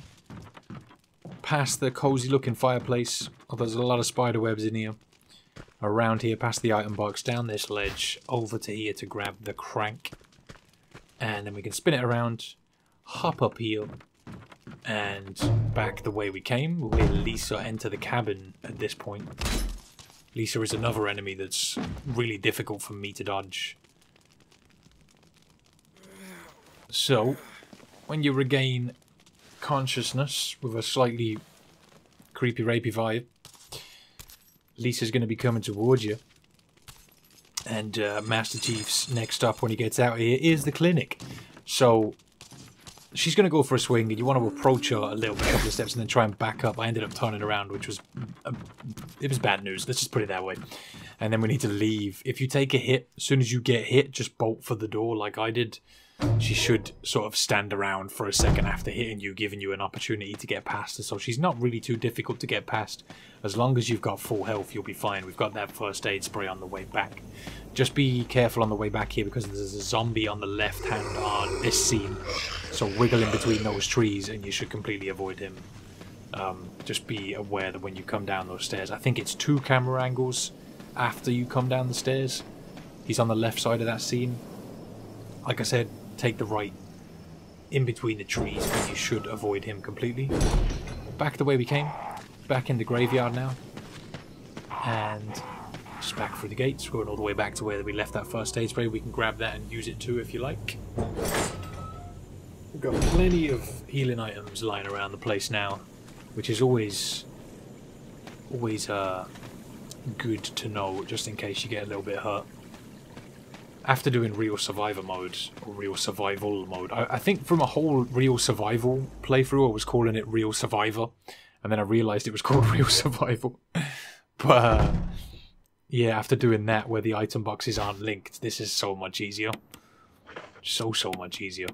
Past the cozy looking fireplace. Oh, there's a lot of spider webs in here. Around here, past the item box, down this ledge, over to here to grab the crank. And then we can spin it around, hop up here, and back the way we came. We'll let Lisa enter the cabin at this point. Lisa is another enemy that's really difficult for me to dodge. So, when you regain consciousness with a slightly creepy rapey vibe, Lisa's going to be coming towards you. And Master Chief's next up when he gets out here is the clinic. So she's going to go for a swing, and you want to approach her a little bit, a couple of steps, and then try and back up. I ended up turning around, which was it was bad news. Let's just put it that way. And then we need to leave. If you take a hit, as soon as you get hit, just bolt for the door like I did. She should sort of stand around for a second after hitting you, giving you an opportunity to get past her. So she's not really too difficult to get past. As long as you've got full health, you'll be fine. We've got that first aid spray on the way back. Just be careful on the way back here, because there's a zombie on the left hand on this scene. So wiggle in between those trees and you should completely avoid him. Just be aware that when you come down those stairs, I think it's 2 camera angles after you come down the stairs. He's on the left side of that scene. Like I said, take the right in between the trees and you should avoid him completely. Back the way we came. Back in the graveyard now. And just back through the gates. Going all the way back to where we left that first aid spray. We can grab that and use it too if you like. We've got plenty of healing items lying around the place now, which is always good to know, just in case you get a little bit hurt. After doing real survivor mode, or real survival mode, I think from a whole real survival playthrough I was calling it real survivor, and then I realised it was called real survival. But yeah, after doing that where the item boxes aren't linked, this is so much easier. So much easier.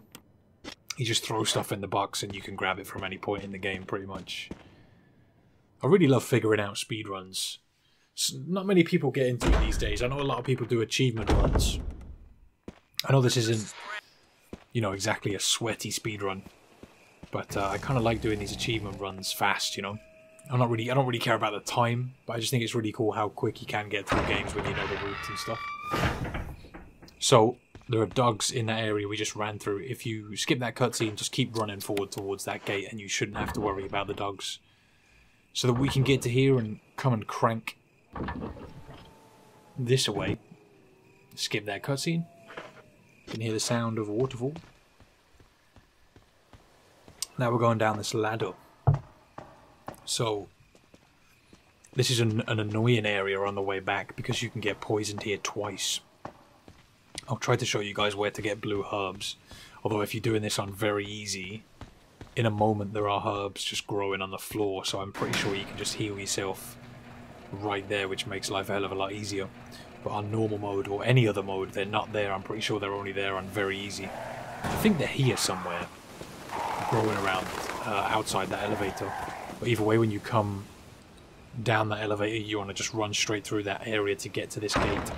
You just throw stuff in the box and you can grab it from any point in the game pretty much. I really love figuring out speedruns. Not many people get into it these days. I know a lot of people do achievement runs. I know this isn't, you know, exactly a sweaty speedrun, but I kind of like doing these achievement runs fast, you know. I don't really care about the time, but I just think it's really cool how quick you can get through games when you know the routes and stuff. So there are dogs in that area we just ran through. If you skip that cutscene, just keep running forward towards that gate and you shouldn't have to worry about the dogs. So that we can get to here and come and crank this away. Skip that cutscene. You can hear the sound of a waterfall. Now we're going down this ladder. So this is an annoying area on the way back because you can get poisoned here twice. I'll try to show you guys where to get blue herbs. Although if you're doing this on very easy, in a moment there are herbs just growing on the floor, so I'm pretty sure you can just heal yourself right there, which makes life a hell of a lot easier. But on normal mode or any other mode, they're not there. I'm pretty sure they're only there on very easy. I think they're here somewhere, growing around outside that elevator. But either way, when you come down that elevator, you want to just run straight through that area to get to this gate.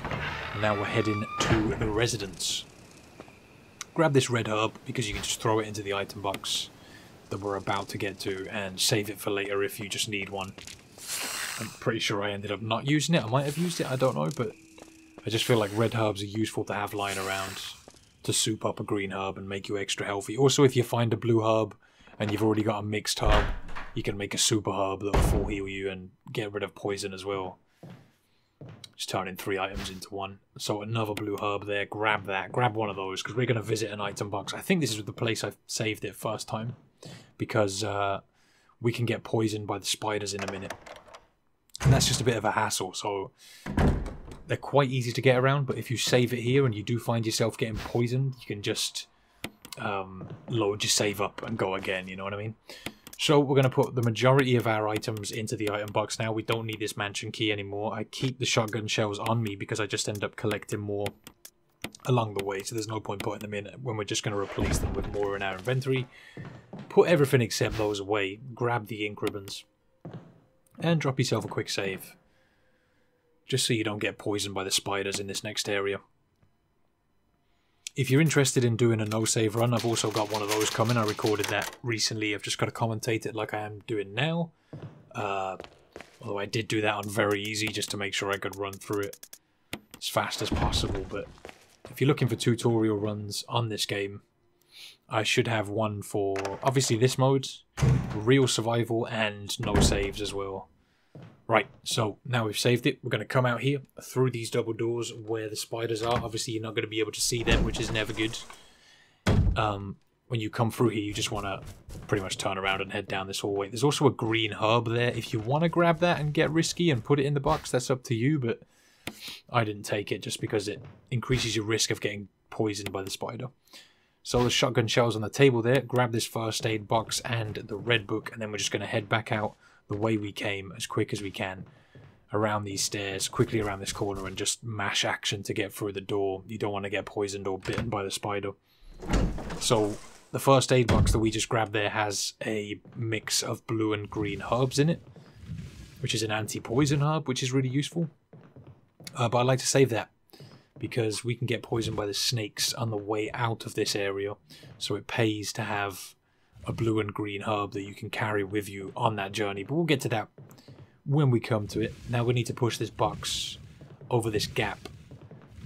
And now we're heading to the residence. Grab this red herb because you can just throw it into the item box that we're about to get to and save it for later if you just need one. I'm pretty sure I ended up not using it. I might have used it, I don't know, but I just feel like red herbs are useful to have lying around to soup up a green herb and make you extra healthy. Also, if you find a blue herb and you've already got a mixed herb, you can make a super herb that will full heal you and get rid of poison as well. Just turning 3 items into 1. So another blue herb there, grab that, grab one of those, because we're going to visit an item box. I think this is the place I saved it first time, because we can get poisoned by the spiders in a minute. And that's just a bit of a hassle, so they're quite easy to get around, but if you save it here and you do find yourself getting poisoned, you can just load your save up and go again, you know what I mean? So we're going to put the majority of our items into the item box now. We don't need this mansion key anymore. I keep the shotgun shells on me because I just end up collecting more along the way, so there's no point putting them in when we're just going to replace them with more in our inventory. Put everything except those away. Grab the ink ribbons and drop yourself a quick save, just so you don't get poisoned by the spiders in this next area. If you're interested in doing a no-save run, I've also got one of those coming. I recorded that recently. I've just got to commentate it like I am doing now. Although I did do that on very easy just to make sure I could run through it as fast as possible. But if you're looking for tutorial runs on this game, I should have one for, obviously, this mode, real survival, and no saves as well. Right, so now we've saved it, we're going to come out here through these double doors where the spiders are. Obviously, you're not going to be able to see them, which is never good. When you come through here, you just want to pretty much turn around and head down this hallway. There's also a green herb there. If you want to grab that and get risky and put it in the box, that's up to you, but I didn't take it just because it increases your risk of getting poisoned by the spider. So the shotgun shells on the table there. Grab this first aid box and the red book, and then we're just going to head back out the way we came as quick as we can around these stairs, quickly around this corner, and just mash action to get through the door. You don't want to get poisoned or bitten by the spider. So the first aid box that we just grabbed there has a mix of blue and green herbs in it, which is an anti-poison herb, which is really useful. But I like to save that because we can get poisoned by the snakes on the way out of this area, so it pays to have a blue and green herb that you can carry with you on that journey. But we'll get to that when we come to it. Now we need to push this box over this gap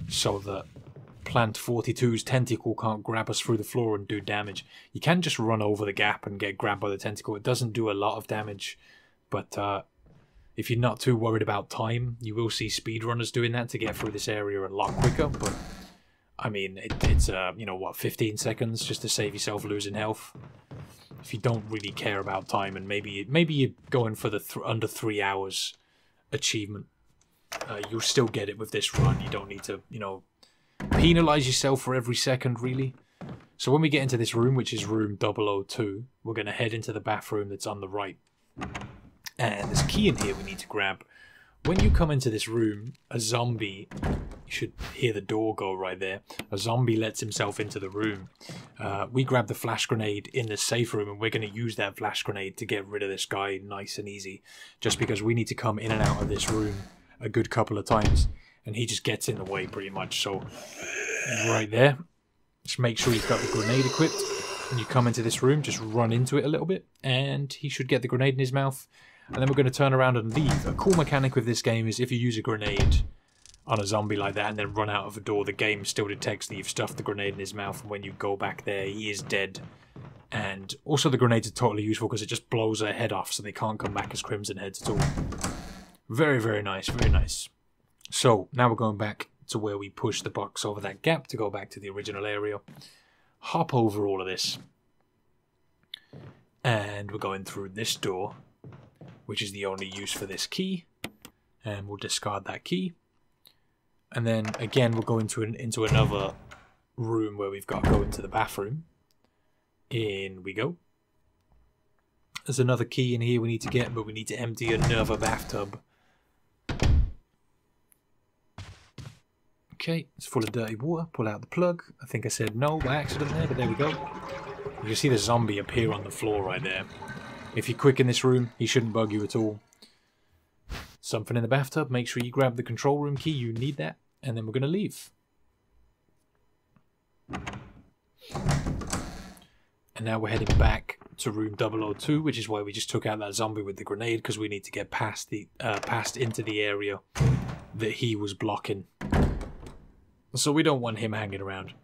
so that Plant 42's tentacle can't grab us through the floor and do damage. You can just run over the gap and get grabbed by the tentacle. It doesn't do a lot of damage, but if you're not too worried about time, you will see speedrunners doing that to get through this area a lot quicker. But I mean, it's you know what, 15 seconds just to save yourself losing health. If you don't really care about time, and maybe you're going for the under 3 hours achievement, you'll still get it with this run. You don't need to, you know, penalise yourself for every second, really. So when we get into this room, which is room 002, we're going to head into the bathroom that's on the right. And there's a key in here we need to grab. When you come into this room, a zombie, you should hear the door go right there, a zombie lets himself into the room. We grab the flash grenade in the safe room, and we're going to use that flash grenade to get rid of this guy nice and easy, just because we need to come in and out of this room a good couple of times, and he just gets in the way pretty much. So right there, just make sure you've got the grenade equipped. When you come into this room, just run into it a little bit, and he should get the grenade in his mouth. And then we're going to turn around and leave. A cool mechanic with this game is if you use a grenade on a zombie like that and then run out of a door, the game still detects that you've stuffed the grenade in his mouth, and when you go back there, he is dead. And also the grenades are totally useful because it just blows their head off, so they can't come back as Crimson Heads at all. Very, very nice, very nice. So, now we're going back to where we push the box over that gap to go back to the original area. Hop over all of this. And we're going through this door. which is the only use for this key. And we'll discard that key. And then again, we'll go into another room where we've got to go into the bathroom. In we go. There's another key in here we need to get, but we need to empty another bathtub. Okay, it's full of dirty water. Pull out the plug. I think I said no by accident there, but there we go. You can see the zombie appear on the floor right there. If you're quick in this room, he shouldn't bug you at all. Something in the bathtub. Make sure you grab the control room key. You need that. And then we're going to leave. And now we're heading back to room 002, which is why we just took out that zombie with the grenade, because we need to get past into the area that he was blocking. So we don't want him hanging around.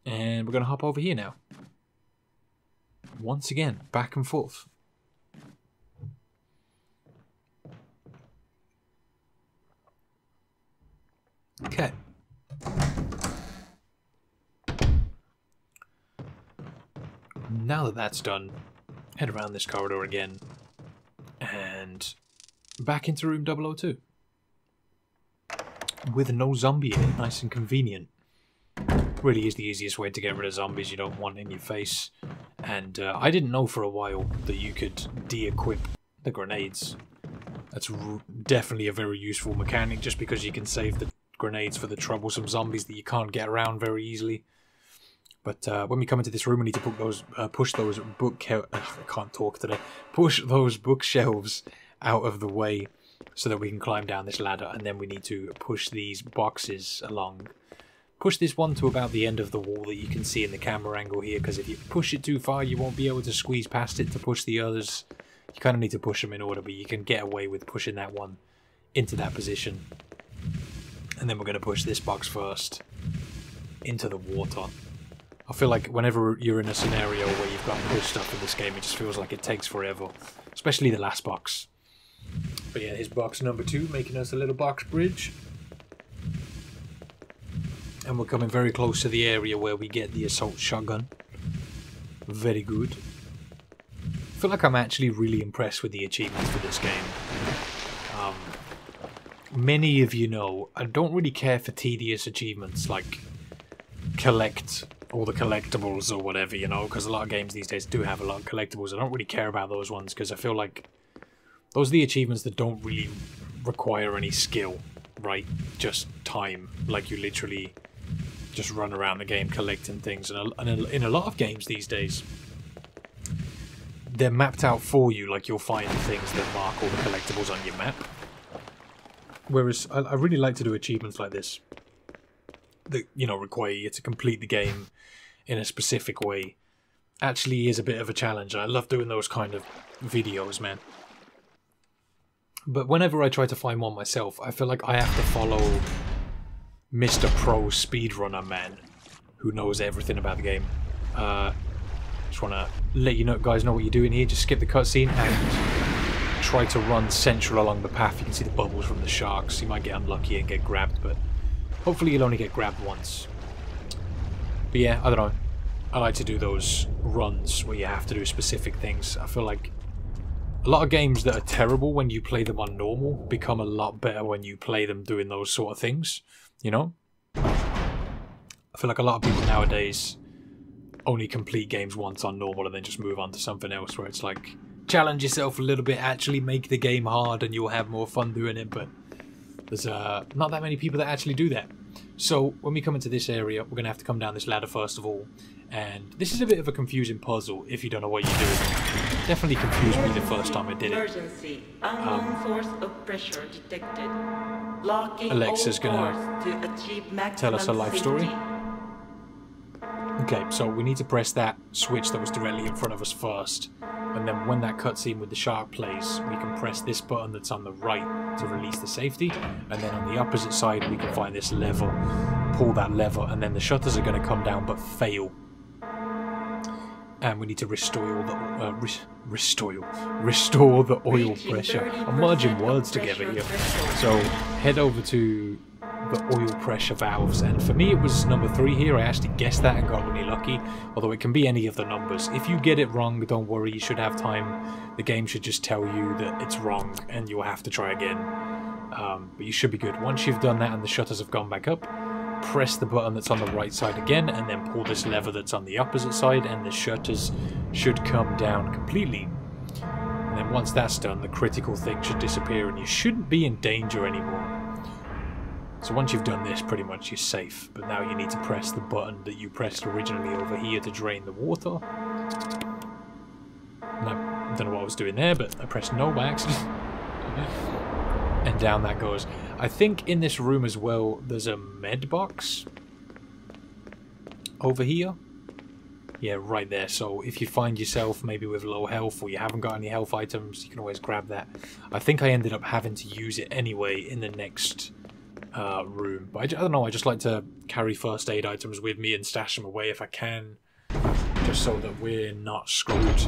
And we're going to hop over here now. Once again, back and forth. Okay. Now that that's done, head around this corridor again and back into room 002. With no zombie in it, nice and convenient. Really is the easiest way to get rid of zombies you don't want in your face. And I didn't know for a while that you could de-equip the grenades. That's definitely a very useful mechanic, just because you can save the grenades for the troublesome zombies that you can't get around very easily. But when we come into this room, we need to push those bookshelves out of the way so that we can climb down this ladder, and then we need to push these boxes along. Push this one to about the end of the wall that you can see in the camera angle here, because if you push it too far, you won't be able to squeeze past it to push the others. You kind of need to push them in order, but you can get away with pushing that one into that position. And then we're going to push this box first into the water. I feel like whenever you're in a scenario where you've got to push stuff in this game, it just feels like it takes forever. Especially the last box. But yeah, here's box number 2, making us a little box bridge. And we're coming very close to the area where we get the assault shotgun. Very good. I feel like I'm actually really impressed with the achievements for this game. Many of you know, I don't really care for tedious achievements like collect all the collectibles or whatever, you know, because a lot of games these days do have a lot of collectibles. I don't really care about those ones because I feel like those are the achievements that don't really require any skill, right? Just time. Like you literally just run around the game collecting things. And in a lot of games these days, they're mapped out for you. Like you'll find things that mark all the collectibles on your map. Whereas I really like to do achievements like this that, you know, require you to complete the game in a specific way. Actually is a bit of a challenge. I love doing those kind of videos, man. But whenever I try to find one myself, I feel like I have to follow Mr. Pro Speedrunner Man, who knows everything about the game. Just want to let you know, guys, know what you're doing here. Just skip the cutscene and try to run central along the path. You can see the bubbles from the sharks. You might get unlucky and get grabbed, but hopefully you'll only get grabbed once. But yeah, I don't know. I like to do those runs where you have to do specific things. I feel like a lot of games that are terrible when you play them on normal become a lot better when you play them doing those sort of things, you know? I feel like a lot of people nowadays only complete games once on normal and then just move on to something else, where it's like, challenge yourself a little bit, actually make the game hard and you'll have more fun doing it, but there's not that many people that actually do that. So when we come into this area, we're going to have to come down this ladder first of all, and this is a bit of a confusing puzzle if you don't know what you're doing. Definitely confused me the first time I did it. Emergency. Unknown source of pressure detected. Locking Alexa's gonna tell us a life story. Safety. Okay, so we need to press that switch that was directly in front of us first, and then when that cutscene with the shark plays, we can press this button that's on the right to release the safety, and then on the opposite side we can find this lever, pull that lever, and then the shutters are going to come down but fail. And we need to restore the restore the oil pressure. I'm merging words together here. So head over to the oil pressure valves, and for me it was number 3 here. I actually guessed that and got really lucky, although it can be any of the numbers. If you get it wrong, don't worry, you should have time. The game should just tell you that it's wrong and you'll have to try again. But you should be good. Once you've done that and the shutters have gone back up, press the button that's on the right side again, and then pull this lever that's on the opposite side, and the shutters should come down completely. And then once that's done, the critical thing should disappear and you shouldn't be in danger anymore. So once you've done this, pretty much you're safe. But now you need to press the button that you pressed originally over here to drain the water. And I don't know what I was doing there, but I pressed no by accident. And down that goes. I think in this room as well, there's a med box over here. Yeah, right there. So if you find yourself maybe with low health, or you haven't got any health items, you can always grab that. I think I ended up having to use it anyway in the next room. But I don't know, I just like to carry first aid items with me and stash them away if I can, just so that we're not screwed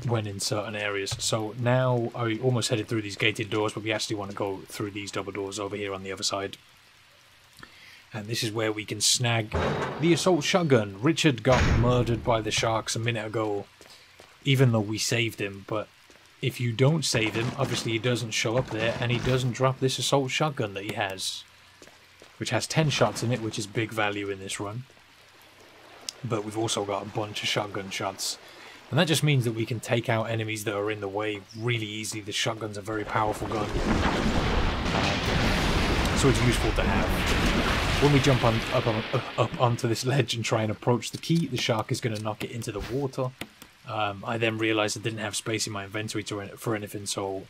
when in certain areas. So now I almost headed through these gated doors, but we actually want to go through these double doors over here on the other side. And this is where we can snag the assault shotgun. Richard got murdered by the sharks a minute ago, even though we saved him. But if you don't save him, obviously he doesn't show up there, and he doesn't drop this assault shotgun that he has, which has 10 shots in it, which is big value in this run. But we've also got a bunch of shotgun shots. And that just means that we can take out enemies that are in the way really easily. The shotgun's a very powerful gun, so it's useful to have. When we jump up onto this ledge and try and approach the key, the shark is going to knock it into the water. I then realised I didn't have space in my inventory for anything, so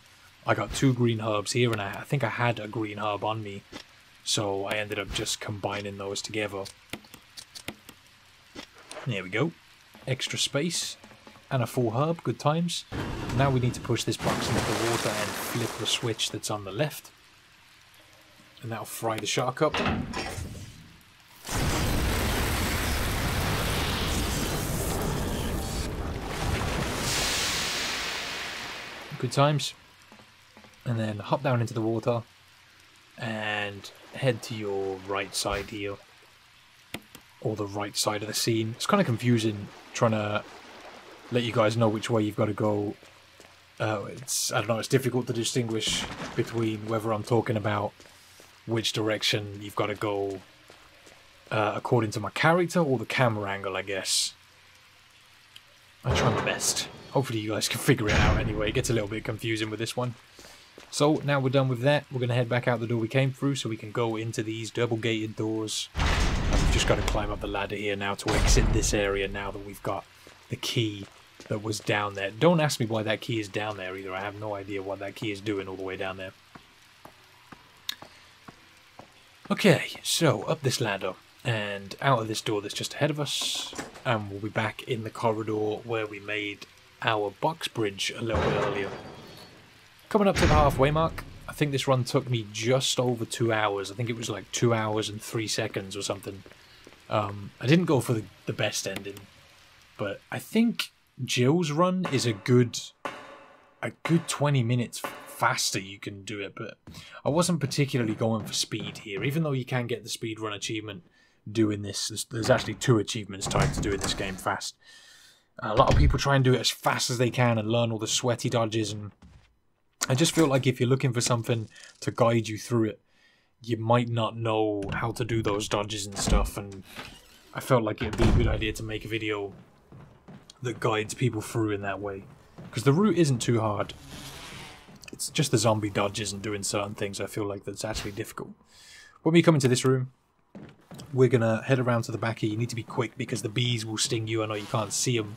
I got 2 green herbs here, and I think I had a green herb on me, so I ended up just combining those together. There we go. Extra space. And a full herb, good times. Now we need to push this box into the water and flip the switch that's on the left. And that'll fry the shark up. Good times. And then hop down into the water and head to your right side here. Or the right side of the scene. It's kind of confusing trying to let you guys know which way you've got to go. I don't know, it's difficult to distinguish between whether I'm talking about which direction you've got to go according to my character or the camera angle, I guess. I try my best. Hopefully you guys can figure it out anyway. It gets a little bit confusing with this one. So now we're done with that. We're going to head back out the door we came through so we can go into these double gated doors. And we've just got to climb up the ladder here now to exit this area now that we've got the key that was down there. Don't ask me why that key is down there either. I have no idea what that key is doing all the way down there. Okay, so up this ladder and out of this door that's just ahead of us, and we'll be back in the corridor where we made our box bridge a little bit earlier. Coming up to the halfway mark. I think this run took me just over 2 hours. I think it was like 2 hours and 3 seconds or something. I didn't go for the best ending, but I think Jill's run is a good 20 minutes faster you can do it, but I wasn't particularly going for speed here, even though you can get the speed run achievement doing this. There's actually 2 achievements tied to doing this game fast. A lot of people try and do it as fast as they can and learn all the sweaty dodges, and I just feel like if you're looking for something to guide you through it, you might not know how to do those dodges and stuff, and I felt like it'd be a good idea to make a video that guides people through in that way. Because the route isn't too hard. It's just the zombie dodges and doing certain things I feel like that's actually difficult. When we come into this room, we're going to head around to the back here. You need to be quick because the bees will sting you. I know you can't see them.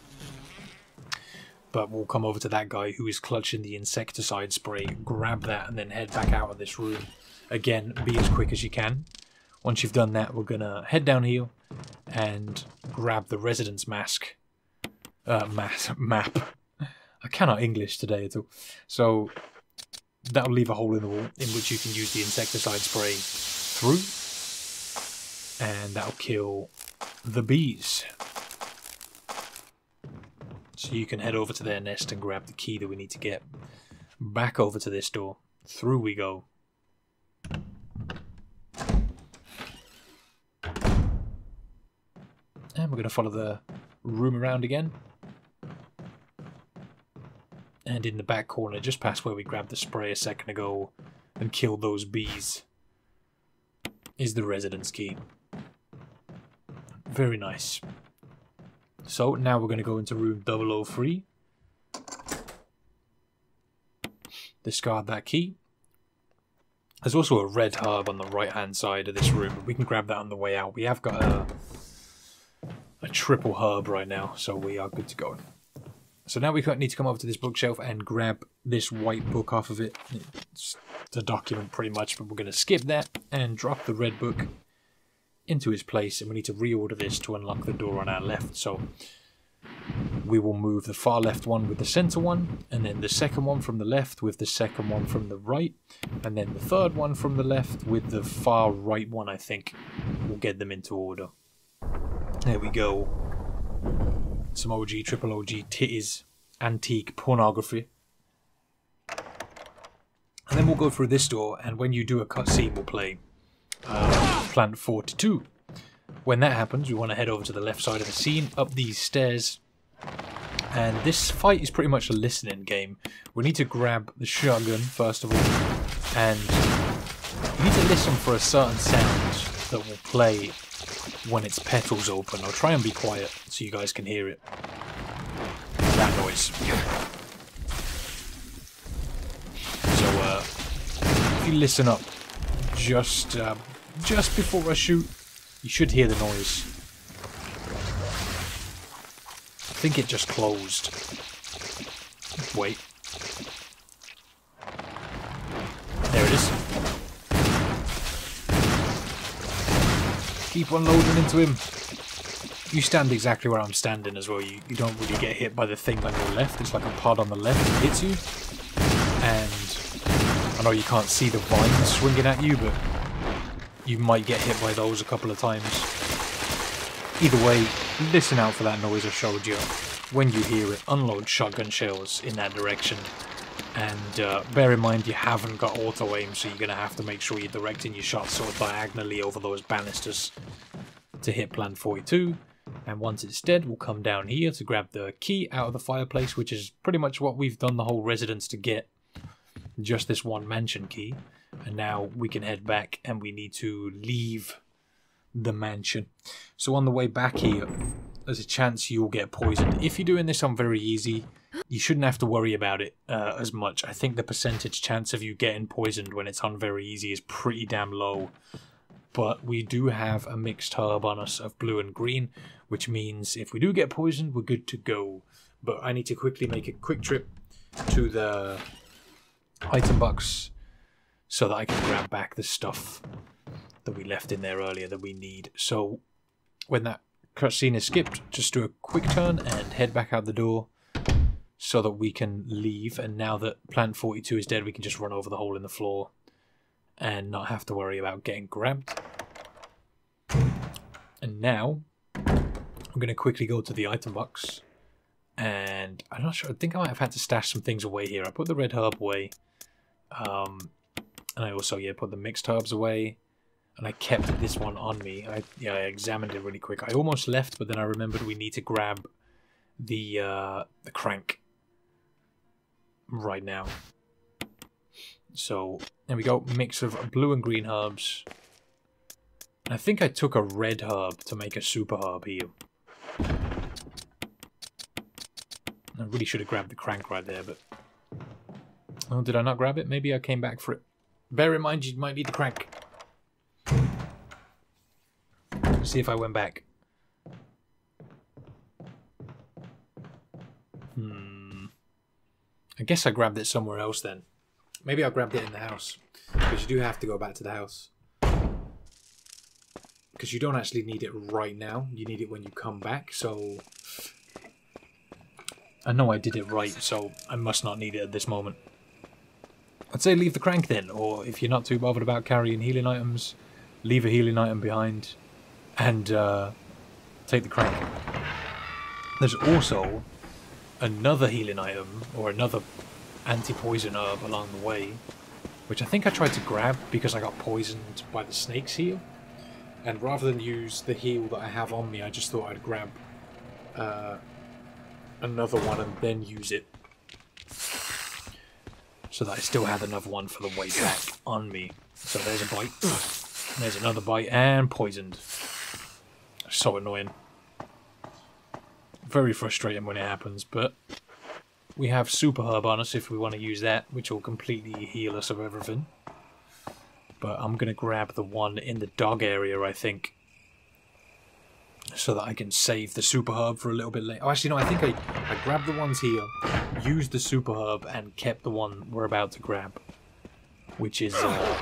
But we'll come over to that guy who is clutching the insecticide spray. Grab that and then head back out of this room. Again, be as quick as you can. Once you've done that, we're going to head down here and grab the residence mask. Map. I cannot English today at all. So that'll leave a hole in the wall in which you can use the insecticide spray through, and that'll kill the bees. So you can head over to their nest and grab the key that we need to get. Back over to this door. Through we go. We're going to follow the room around again. And in the back corner, just past where we grabbed the spray a second ago and killed those bees, is the residence key. Very nice. So now we're going to go into room 003. Discard that key. There's also a red herb on the right hand side of this room. We can grab that on the way out. We have got a triple herb right now, so we are good to go. So now we need to come over to this bookshelf and grab this white book off of it. It's a document pretty much, but we're going to skip that and drop the red book into its place, and we need to reorder this to unlock the door on our left. So we will move the far left one with the center one, and then the second one from the left with the second one from the right, and then the third one from the left with the far right one, I think. We'll get them into order. There we go. Some OG, triple OG titties, antique pornography. And then we'll go through this door, and when you do a cutscene, we'll play Plant 42. When that happens, we want to head over to the left side of the scene, up these stairs. And this fight is pretty much a listening game. We need to grab the shotgun, first of all, and we need to listen for a certain sound that will play when its petals open. I'll try and be quiet so you guys can hear it. That noise. So, if you listen up just before I shoot, you should hear the noise. I think it just closed. Wait. There it is. Keep on loading into him. You stand exactly where I'm standing as well. You don't really get hit by the thing on your left. It's like a pod on the left that hits you. And I know you can't see the vines swinging at you, but you might get hit by those a couple of times. Either way, listen out for that noise I showed you. When you hear it, unload shotgun shells in that direction. And bear in mind you haven't got auto aim, so you're going to have to make sure you're directing your shots sort of diagonally over those banisters to hit Plant 42. And once it's dead, we'll come down here to grab the key out of the fireplace, which is pretty much what we've done the whole residence to get. Just this one mansion key. And now we can head back, and we need to leave the mansion. So on the way back here, there's a chance you'll get poisoned. If you're doing this on very easy, you shouldn't have to worry about it as much. I think the percentage chance of you getting poisoned when it's on very easy is pretty damn low. But we do have a mixed herb on us of blue and green, which means if we do get poisoned, we're good to go. But I need to quickly make a quick trip to the item box so that I can grab back the stuff that we left in there earlier that we need. So when that cutscene is skipped, just do a quick turn and head back out the door so that we can leave. And now that Plant 42 is dead, we can just run over the hole in the floor and not have to worry about getting grabbed. And now I'm going to quickly go to the item box, and I'm not sure, I think I might have had to stash some things away here. I put the red herb away, and I also put the mixed herbs away, and I kept this one on me. I examined it really quick. I almost left, but then I remembered we need to grab the crank right now. So there we go, mix of blue and green herbs. I think I took a red herb to make a super herb here. I really should have grabbed the crank right there, but... Oh, did I not grab it? Maybe I came back for it. Bear in mind, you might need the crank. Let's see if I went back. I guess I grabbed it somewhere else then. Maybe I grabbed it in the house. Because you do have to go back to the house. Because you don't actually need it right now. You need it when you come back, so... I know I did it right, so I must not need it at this moment. I'd say leave the crank then, or if you're not too bothered about carrying healing items, leave a healing item behind and take the crank. There's also another healing item, or another anti-poison herb along the way, which I think I tried to grab because I got poisoned by the snakes here. And rather than use the heal that I have on me, I just thought I'd grab another one and then use it. So that I still had another one for the way back on me. So there's a bite. There's another bite, and poisoned. So annoying. Very frustrating when it happens, but we have Super Herb on us if we want to use that, which will completely heal us of everything. But I'm going to grab the one in the dog area, I think, so that I can save the Super Herb for a little bit later. Oh, actually, no, I think I grabbed the ones here, used the Super Herb, and kept the one we're about to grab, which is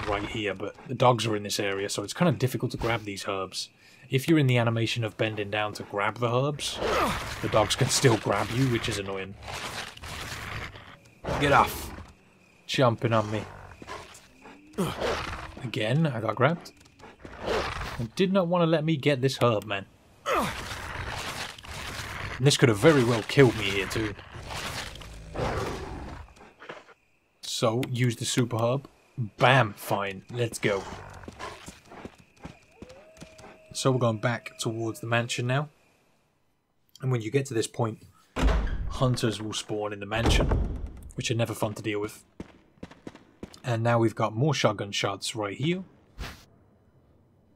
right here. But the dogs are in this area, so it's kind of difficult to grab these herbs. If you're in the animation of bending down to grab the herbs, the dogs can still grab you, which is annoying. Get off! Jumping on me. Again, I got grabbed. And did not want to let me get this herb, man. And this could have very well killed me here, too. So, use the Super Herb. Bam! Fine. Let's go. So we're going back towards the mansion now. And when you get to this point, hunters will spawn in the mansion, which are never fun to deal with. And now we've got more shotgun shots right here.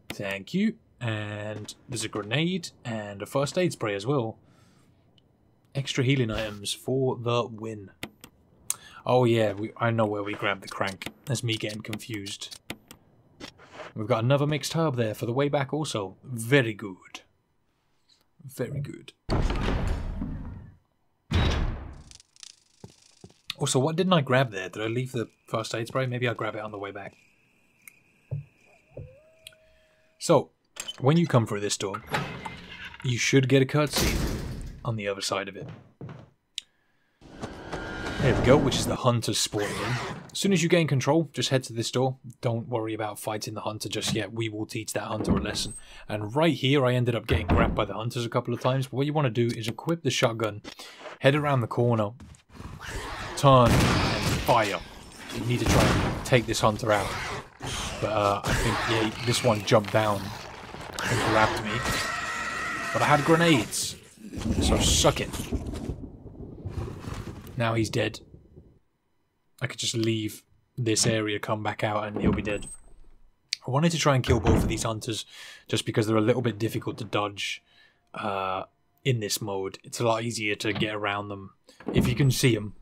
Thank you. And there's a grenade and a first aid spray as well. Extra healing items for the win. Oh yeah, I know where we grabbed the crank. That's me getting confused. We've got another mixed herb there for the way back also. Very good. Very good. Also, what didn't I grab there? Did I leave the first aid spray? Maybe I'll grab it on the way back. So, when you come through this door, you should get a cutscene on the other side of it. There we go, which is the hunter's spawning in. As soon as you gain control, just head to this door. Don't worry about fighting the hunter just yet. We will teach that hunter a lesson. And right here, I ended up getting grabbed by the hunters a couple of times. But what you want to do is equip the shotgun, head around the corner, turn, and fire. You need to try and take this hunter out. But I think, yeah, this one jumped down and grabbed me. But I had grenades, so suck it. Now he's dead. I could just leave this area, come back out, and he'll be dead. I wanted to try and kill both of these hunters just because they're a little bit difficult to dodge in this mode. It's a lot easier to get around them if you can see them.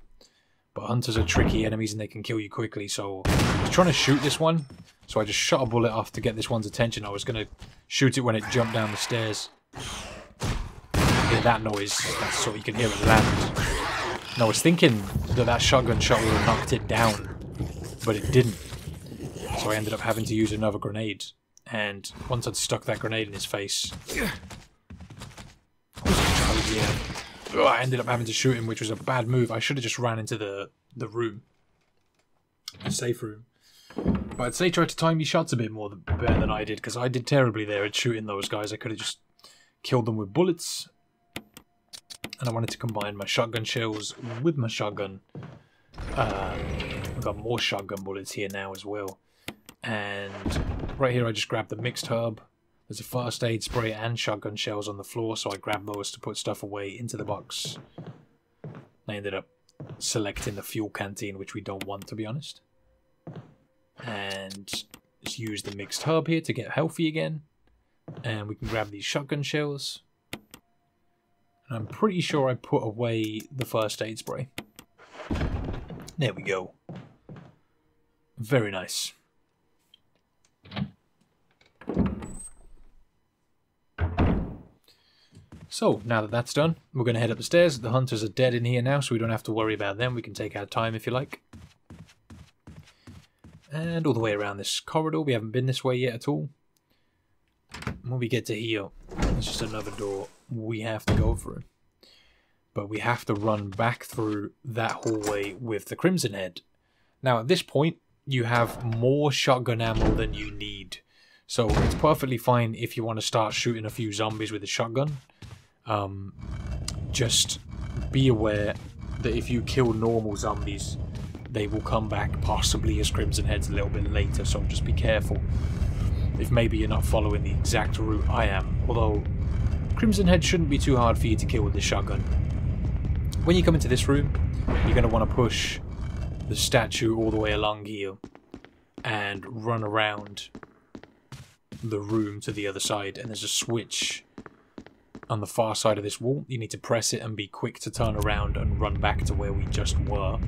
But hunters are tricky enemies and they can kill you quickly, so I was trying to shoot this one, so I just shot a bullet off to get this one's attention. I was going to shoot it when it jumped down the stairs. Hear that noise, that's so you can hear it land. And I was thinking that shotgun shot would have knocked it down, but it didn't. So I ended up having to use another grenade. And once I'd stuck that grenade in his face, I ended up having to shoot him, which was a bad move. I should have just ran into the room, the safe room. But I'd say try to time your shots a bit more better than I did, because I did terribly there at shooting those guys. I could have just killed them with bullets. And I wanted to combine my shotgun shells with my shotgun. I've got more shotgun bullets here now as well. And right here I just grabbed the mixed herb. There's a first aid spray and shotgun shells on the floor, so I grabbed those to put stuff away into the box. I ended up selecting the fuel canteen, which we don't want, to be honest. And just use the mixed herb here to get healthy again. And we can grab these shotgun shells. And I'm pretty sure I put away the first aid spray. There we go. Very nice. So, now that that's done, we're going to head up the stairs. The hunters are dead in here now, so we don't have to worry about them. We can take our time if you like. And all the way around this corridor. We haven't been this way yet at all. When we get to here, it's just another door we have to go through. But we have to run back through that hallway with the Crimson Head. Now, at this point, you have more shotgun ammo than you need. So, it's perfectly fine if you want to start shooting a few zombies with a shotgun. Just be aware that if you kill normal zombies, they will come back possibly as Crimson Heads a little bit later, so just be careful. if maybe you're not following the exact route I am, although Crimson Head shouldn't be too hard for you to kill with the shotgun. When you come into this room, you're going to want to push the statue all the way along here and run around the room to the other side, and there's a switch on the far side of this wall. You need to press it and be quick to turn around and run back to where we just were,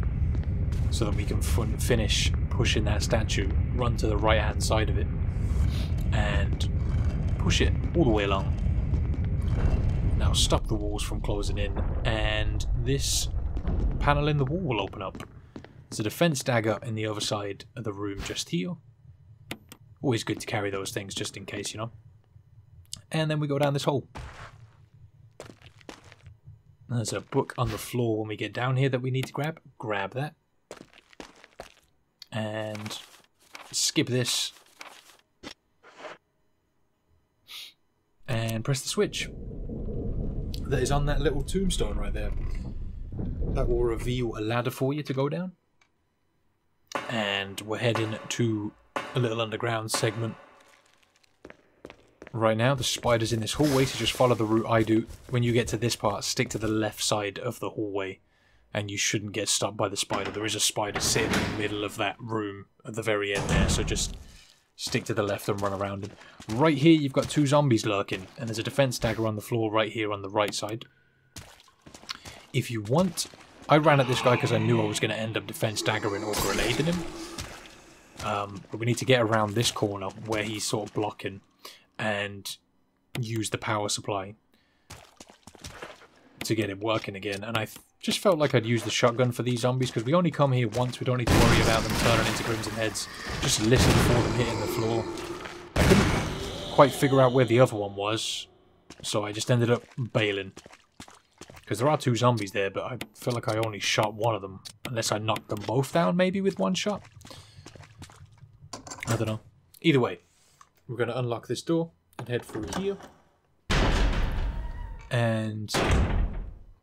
so that we can finish pushing that statue. Run to the right hand side of it and push it all the way along. Now stop the walls from closing in, and this panel in the wall will open up. There's a defense dagger in the other side of the room just here. Always good to carry those things just in case, you know. And then we go down this hole. There's a book on the floor when we get down here that we need to grab. Grab that. And skip this. And press the switch that is on that little tombstone right there. That will reveal a ladder for you to go down. And we're heading to a little underground segment right now. The spider's in this hallway, so just follow the route I do. When you get to this part, stick to the left side of the hallway, and you shouldn't get stopped by the spider. There is a spider sitting in the middle of that room at the very end there, so just stick to the left and run around him. Right here, you've got two zombies lurking, and there's a defense dagger on the floor right here on the right side. If you want, I ran at this guy because I knew I was going to end up defense daggering or grenading him. But we need to get around this corner where he's sort of blocking and use the power supply to get it working again. And I just felt like I'd use the shotgun for these zombies because we only come here once. We don't need to worry about them turning into Crimson Heads. Just listen for them hitting the floor. I couldn't quite figure out where the other one was, so I just ended up bailing. Because there are two zombies there, but I feel like I only shot one of them. Unless I knocked them both down, maybe, with one shot. I don't know. Either way, we're going to unlock this door and head through here. And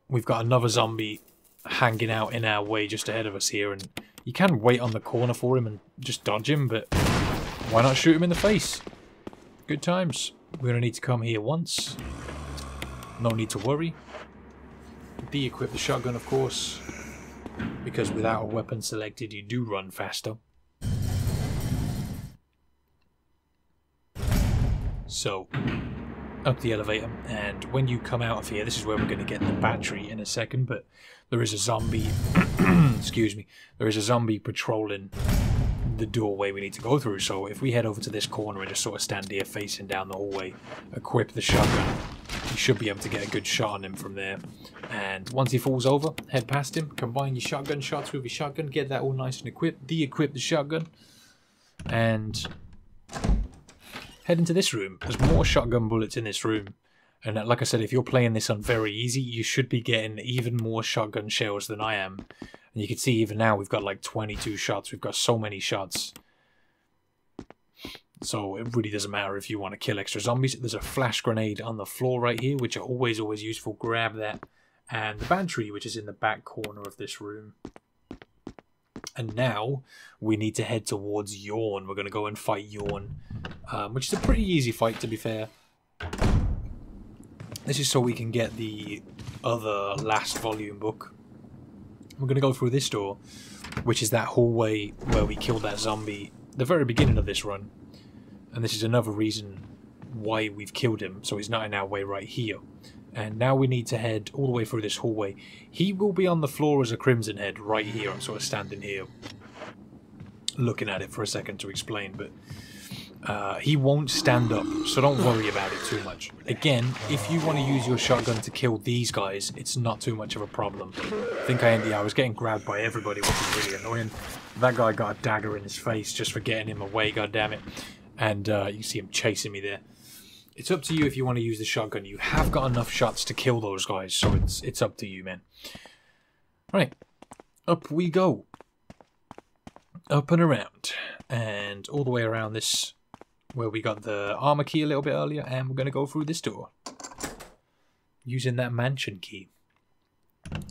we've got another zombie hanging out in our way just ahead of us here. And you can wait on the corner for him and just dodge him, but why not shoot him in the face? Good times. We're going to need to come here once. No need to worry. De-equip the shotgun, of course, because without a weapon selected, you do run faster. So, up the elevator, and when you come out of here, this is where we're going to get the battery in a second, but there is a zombie, excuse me, there is a zombie patrolling the doorway we need to go through, so if we head over to this corner and just sort of stand here facing down the hallway, equip the shotgun, you should be able to get a good shot on him from there. And once he falls over, head past him, combine your shotgun shots with your shotgun, get that all nice and equipped, de-equip the shotgun, and head into this room. There's more shotgun bullets in this room. And like I said, if you're playing this on very easy, you should be getting even more shotgun shells than I am. And you can see even now we've got like 22 shots. We've got so many shots. So it really doesn't matter if you want to kill extra zombies. There's a flash grenade on the floor right here, which are always useful. Grab that. And the battery, which is in the back corner of this room. And now we need to head towards Yawn. We're going to go and fight Yawn, which is a pretty easy fight, to be fair. This is so we can get the other last volume book. We're going to go through this door, which is that hallway where we killed that zombie at the very beginning of this run. And this is another reason why we've killed him, so he's not in our way right here. And now we need to head all the way through this hallway. He will be on the floor as a Crimson Head right here. I'm sort of standing here looking at it for a second to explain, but he won't stand up, so don't worry about it too much. Again, if you want to use your shotgun to kill these guys, it's not too much of a problem. I think I was getting grabbed by everybody, which is really annoying. That guy got a dagger in his face just for getting him away, goddammit. And you see him chasing me there. It's up to you if you want to use the shotgun. You have got enough shots to kill those guys, so it's up to you, man. Right, up we go. Up and around. And all the way around this, where we got the armor key a little bit earlier, and we're going to go through this door. Using that mansion key.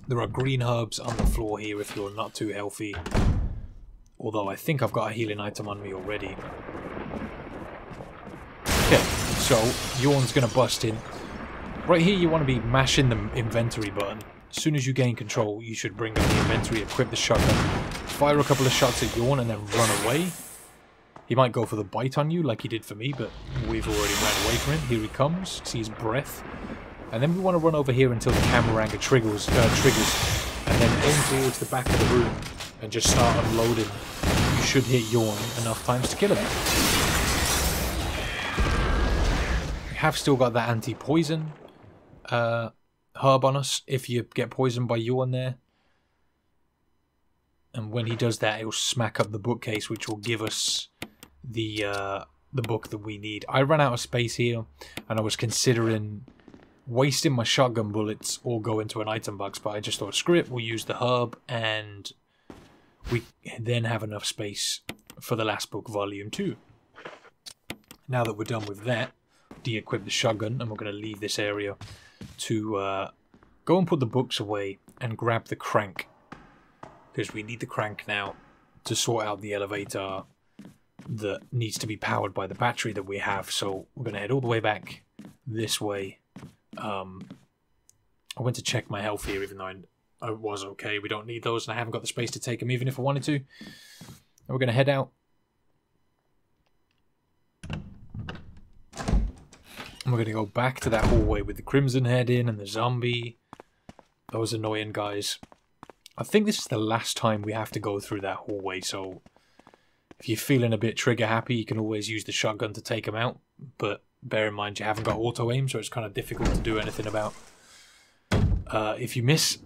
There are green herbs on the floor here if you're not too healthy. Although I think I've got a healing item on me already. Okay, so Yawn's going to bust in. Right here, you want to be mashing the inventory button. As soon as you gain control, you should bring up the inventory, equip the shotgun, fire a couple of shots at Yawn, and then run away. He might go for the bite on you like he did for me, but we've already ran away from him. Here he comes. See his breath. And then we want to run over here until the camera angle triggers, and then aim towards the back of the room and just start unloading. You should hit Yawn enough times to kill him. We have still got that anti-poison herb on us if you get poisoned by Yawn there. And when he does that, he'll smack up the bookcase, which will give us the book that we need. I ran out of space here, and I was considering wasting my shotgun bullets or go into an item box, but I just thought, screw it, we'll use the herb, and we then have enough space for the last book, volume 2. Now that we're done with that, de-equip the shotgun, and we're going to leave this area to go and put the books away and grab the crank, because we need the crank now to sort out the elevator that needs to be powered by the battery that we have. So we're going to head all the way back this way. I went to check my health here, even though I was okay. We don't need those, and I haven't got the space to take them, even if I wanted to. And we're going to head out. And we're going to go back to that hallway with the Crimson Head in and the zombie. Those annoying guys. I think this is the last time we have to go through that hallway, so if you're feeling a bit trigger happy, you can always use the shotgun to take them out, but bear in mind you haven't got auto aim, so it's kind of difficult to do anything about if you miss.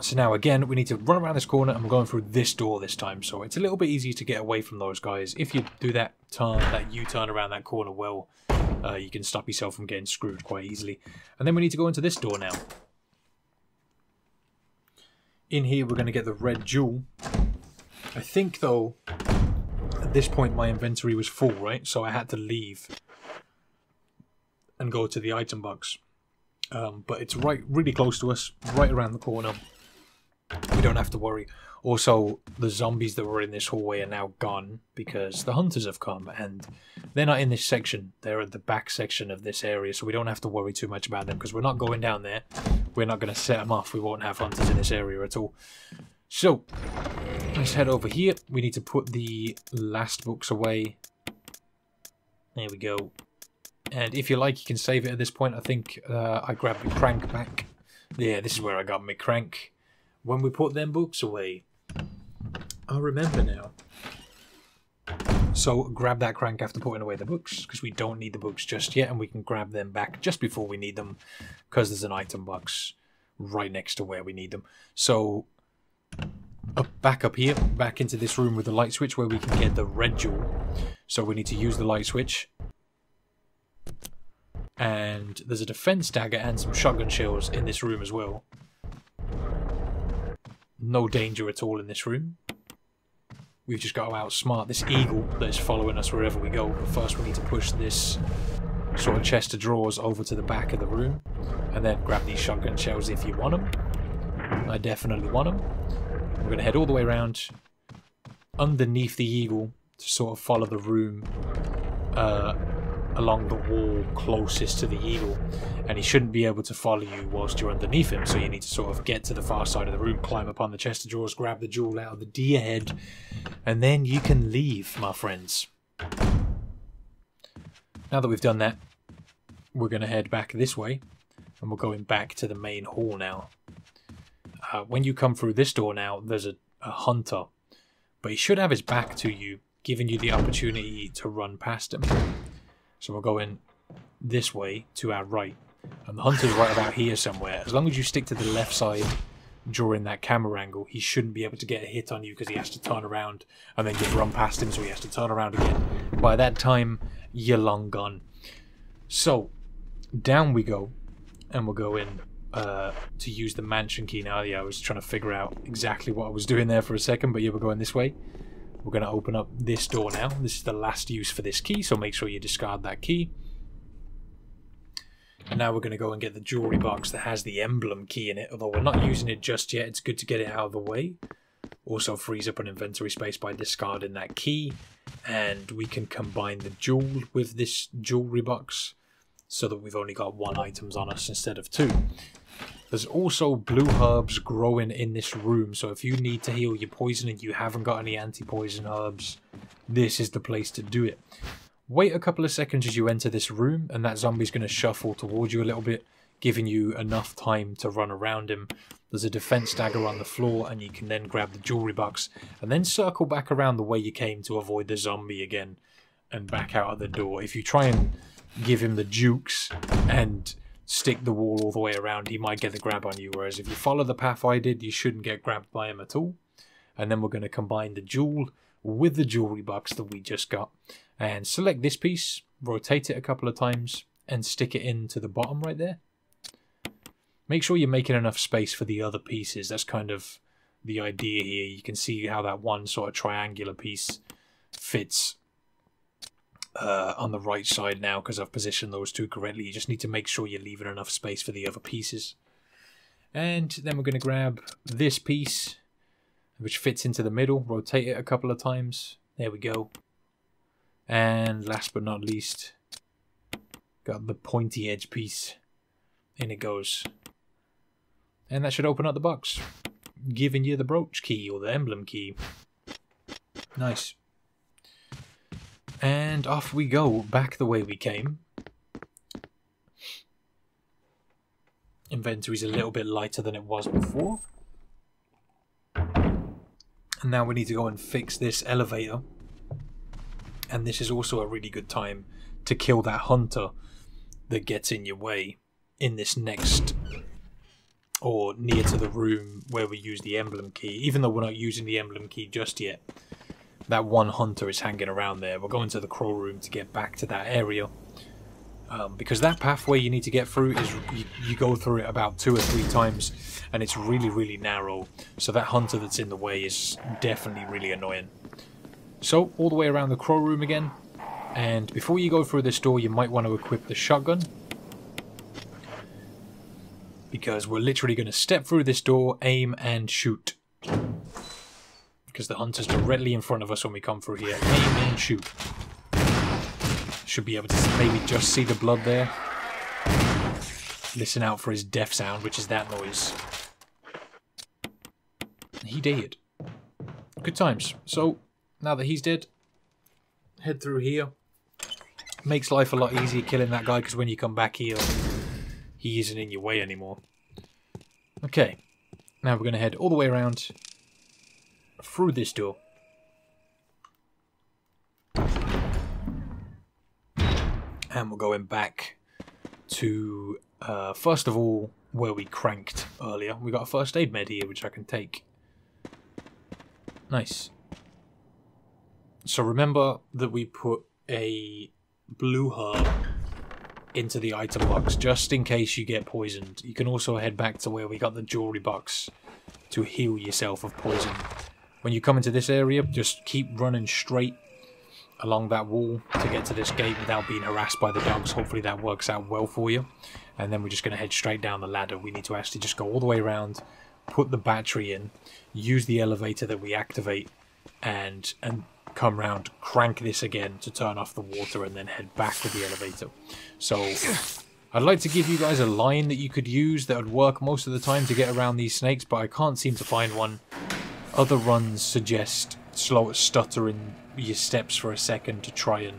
So now again, we need to run around this corner, and we're going through this door this time, so it's a little bit easier to get away from those guys. If you do that turn, that U-turn around that corner well, you can stop yourself from getting screwed quite easily. And then we need to go into this door now. In here, we're going to get the red jewel. I think, though, at this point my inventory was full, right? So I had to leave and go to the item box. But it's really close to us, right around the corner. We don't have to worry. Also, the zombies that were in this hallway are now gone because the hunters have come, and they're not in this section. They're at the back section of this area, so we don't have to worry too much about them because we're not going down there. We're not going to set them off. We won't have hunters in this area at all. So, let's head over here. We need to put the last books away. There we go. And if you like, you can save it at this point. I think I grabbed the crank back. Yeah, this is where I got my crank. When we put them books away, I remember now. So grab that crank after putting away the books, because we don't need the books just yet, and we can grab them back just before we need them, because there's an item box right next to where we need them. So back up here, back into this room with the light switch where we can get the red jewel. So we need to use the light switch. And there's a defense dagger and some shotgun shells in this room as well. No danger at all in this room. We've just got to outsmart this eagle that is following us wherever we go. But first we need to push this sort of chest of drawers over to the back of the room. And then grab these shotgun shells if you want them. I definitely want them. We're going to head all the way around underneath the eagle to sort of follow the room along the wall closest to the eagle, and he shouldn't be able to follow you whilst you're underneath him, so you need to sort of get to the far side of the room, climb up on the chest of drawers, grab the jewel out of the deer head, and then you can leave, my friends. Now that we've done that, we're going to head back this way, and we're going back to the main hall now. When you come through this door now, there's a hunter, but he should have his back to you, giving you the opportunity to run past him. So we're going this way to our right. And the hunter's right about here somewhere. As long as you stick to the left side during that camera angle, he shouldn't be able to get a hit on you because he has to turn around and then just run past him, so he has to turn around again. By that time, you're long gone. So, down we go. And we'll go in to use the mansion key now. Yeah, I was trying to figure out exactly what I was doing there for a second, but yeah, we're going this way. We're going to open up this door now. This is the last use for this key, so make sure you discard that key. And now we're going to go and get the jewelry box that has the emblem key in it. Although we're not using it just yet, it's good to get it out of the way. Also frees up an inventory space by discarding that key. and we can combine the jewel with this jewelry box so that we've only got 1 items on us instead of 2. There's also blue herbs growing in this room, so if you need to heal your poison and you haven't got any anti-poison herbs, this is the place to do it. Wait a couple of seconds as you enter this room, and that zombie's going to shuffle towards you a little bit, giving you enough time to run around him. There's a defense dagger on the floor, and you can then grab the jewelry box, and then circle back around the way you came to avoid the zombie again, and back out of the door. If you try and give him the jukes and stick the wall all the way around, he might get the grab on you, whereas if you follow the path I did, you shouldn't get grabbed by him at all. And then we're going to combine the jewel with the jewelry box that we just got, and select this piece, rotate it a couple of times, and stick it into the bottom right there. Make sure you're making enough space for the other pieces. That's kind of the idea here. You can see how that one sort of triangular piece fits on the right side now because I've positioned those 2 correctly. You just need to make sure you're leaving enough space for the other pieces. And then we're going to grab this piece, which fits into the middle, rotate it a couple of times. There we go. And last but not least, got the pointy edge piece. In it goes. And that should open up the box, giving you the brooch key or the emblem key. Nice. And off we go, back the way we came. Inventory's a little bit lighter than it was before. And now we need to go and fix this elevator. And this is also a really good time to kill that hunter that gets in your way in this next, or near to the room where we use the emblem key. Even though we're not using the emblem key just yet, that one hunter is hanging around there. We're going to the crow room to get back to that area. Because that pathway you need to get through is, you go through it about 2 or 3 times, and it's really, really narrow. So that hunter that's in the way is definitely really annoying. So, all the way around the crow room again. And before you go through this door, you might want to equip the shotgun. Because we're literally going to step through this door, aim, and shoot. Because the hunter's directly in front of us when we come through here. Aim and shoot. Should be able to maybe just see the blood there. Listen out for his death sound, which is that noise. He did. Good times. So, now that he's dead, head through here. Makes life a lot easier killing that guy, because when you come back here, he isn't in your way anymore. Okay, now we're going to head all the way around through this door. And we're going back to, first of all, where we cranked earlier. We got a first aid med here, which I can take. Nice. So remember that we put a blue herb into the item box, just in case you get poisoned. You can also head back to where we got the jewelry box to heal yourself of poison. When you come into this area, just keep running straight along that wall to get to this gate without being harassed by the dogs. Hopefully that works out well for you. And then we're just going to head straight down the ladder. We need to actually just go all the way around, put the battery in, use the elevator that we activate, and come round, crank this again to turn off the water, and then head back with the elevator. So I'd like to give you guys a line that you could use that would work most of the time to get around these snakes, but I can't seem to find one. Other runs suggest stuttering your steps for a second to try and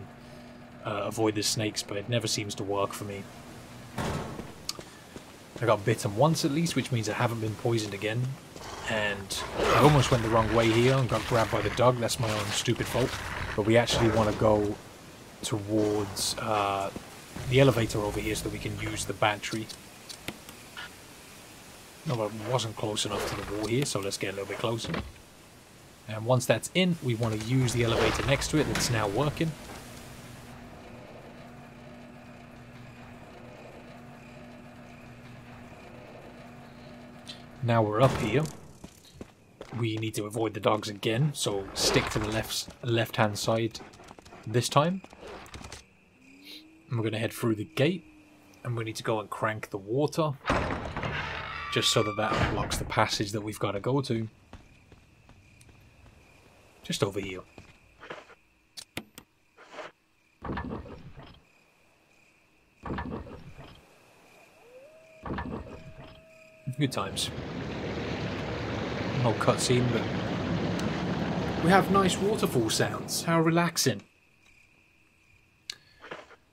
avoid the snakes, but it never seems to work for me. I got bitten once at least, which means I haven't been poisoned again. And I almost went the wrong way here and got grabbed by the dog. That's my own stupid fault. But we actually want to go towards the elevator over here so that we can use the battery. No, but it wasn't close enough to the wall here, so let's get a little bit closer. And once that's in, we want to use the elevator next to it that's now working. Now we're up here. We need to avoid the dogs again, so stick to the left-hand side this time. And we're going to head through the gate, and we need to go and crank the water, just so that unlocks the passage that we've got to go to. Just over here. Good times. No cutscene, but we have nice waterfall sounds. How relaxing.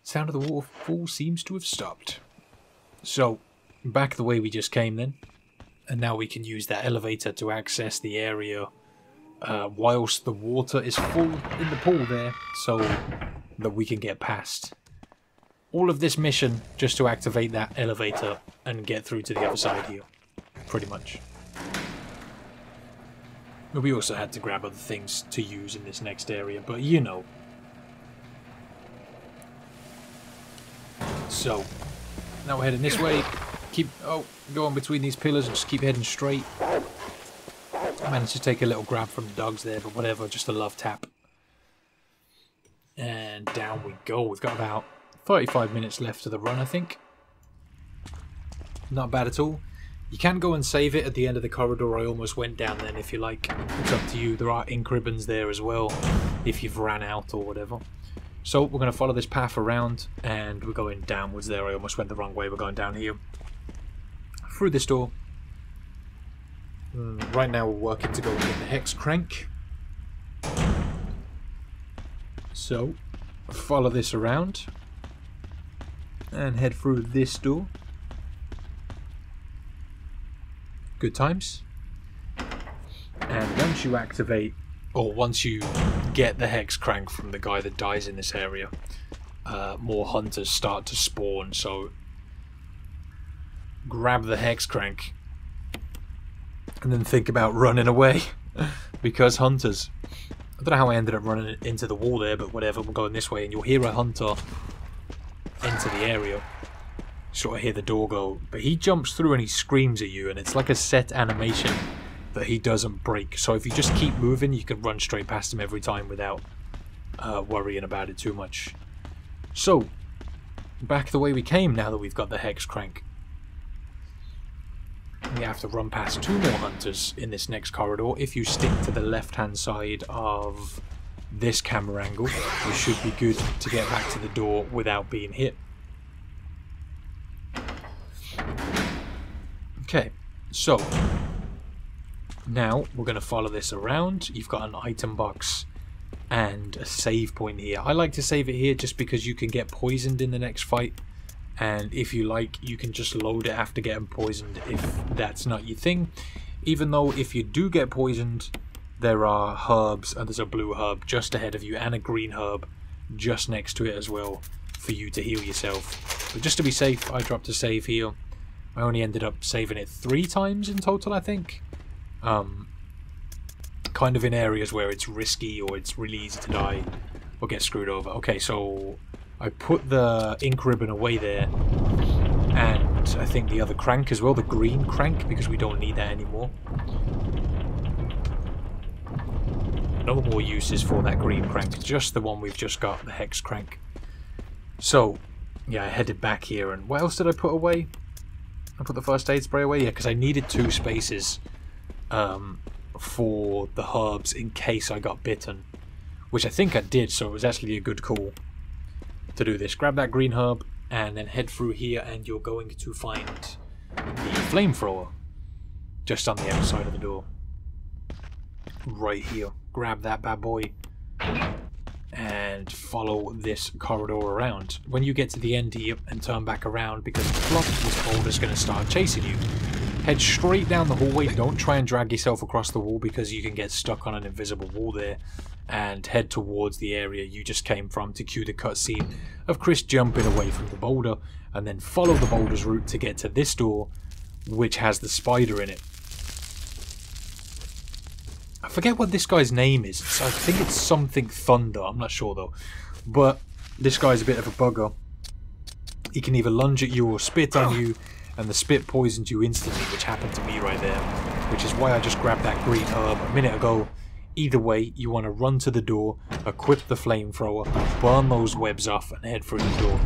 Sound of the waterfall seems to have stopped. So, back the way we just came then. And now we can use that elevator to access the area whilst the water is full in the pool there, so that we can get past. All of this mission just to activate that elevator and get through to the other side here. Pretty much. But we also had to grab other things to use in this next area, but you know. So, now we're heading this way. Keep, go on between these pillars and just keep heading straight. I managed to take a little grab from the dogs there, but whatever, just a love tap. And down we go. We've got about 35 minutes left of the run, I think. Not bad at all. You can go and save it at the end of the corridor. I almost went down then if you like. It's up to you. There are ink ribbons there as well if you've ran out or whatever. So we're going to follow this path around and we're going downwards there. I almost went the wrong way. We're going down here. Through this door. Right now we're working to go get the hex crank. So follow this around and head through this door. Good times. And once you activate, or once you get the hex crank from the guy that dies in this area, more hunters start to spawn. So grab the hex crank and then think about running away because hunters. I don't know how I ended up running into the wall there, but whatever, we're going this way and you'll hear a hunter enter the area. Sort of hear the door go, but he jumps through and he screams at you, and it's like a set animation that he doesn't break. So if you just keep moving, you can run straight past him every time without worrying about it too much. So, back the way we came now that we've got the hex crank. We have to run past 2 more hunters in this next corridor. If you stick to the left-hand side of this camera angle, you should be good to get back to the door without being hit. Okay, so now we're going to follow this around. You've got an item box and a save point here. I like to save it here just because you can get poisoned in the next fight, and if you like you can just load it after getting poisoned if that's not your thing. Even though if you do get poisoned, there are herbs, and there's a blue herb just ahead of you and a green herb just next to it as well for you to heal yourself. But just to be safe, I dropped a save here. I only ended up saving it 3 times in total, I think. Kind of in areas where it's risky or it's really easy to die or get screwed over. Okay, so I put the ink ribbon away there, and I think the other crank as well, the green crank, because we don't need that anymore. No more uses for that green crank, just the one we've just got, the hex crank. So, yeah, I headed back here, and what else did I put away? I put the first aid spray away, yeah, because I needed 2 spaces for the herbs in case I got bitten, which I think I did, so it was actually a good call to do this. Grab that green herb and then head through here, and you're going to find the flamethrower just on the outside of the door. Right here. Grab that bad boy and follow this corridor around. When you get to the end here and turn back around, because the clock, this boulder's going to start chasing you, head straight down the hallway. Don't try and drag yourself across the wall because you can get stuck on an invisible wall there, and head towards the area you just came from to cue the cutscene of Chris jumping away from the boulder, and then follow the boulder's route to get to this door, which has the spider in it. I forget what this guy's name is. I think it's something Thunder. I'm not sure though. But this guy's a bit of a bugger. He can either lunge at you or spit on you, and the spit poisons you instantly, which happened to me right there. Which is why I just grabbed that green herb a minute ago. Either way, you want to run to the door, equip the flamethrower, burn those webs off, and head through the door.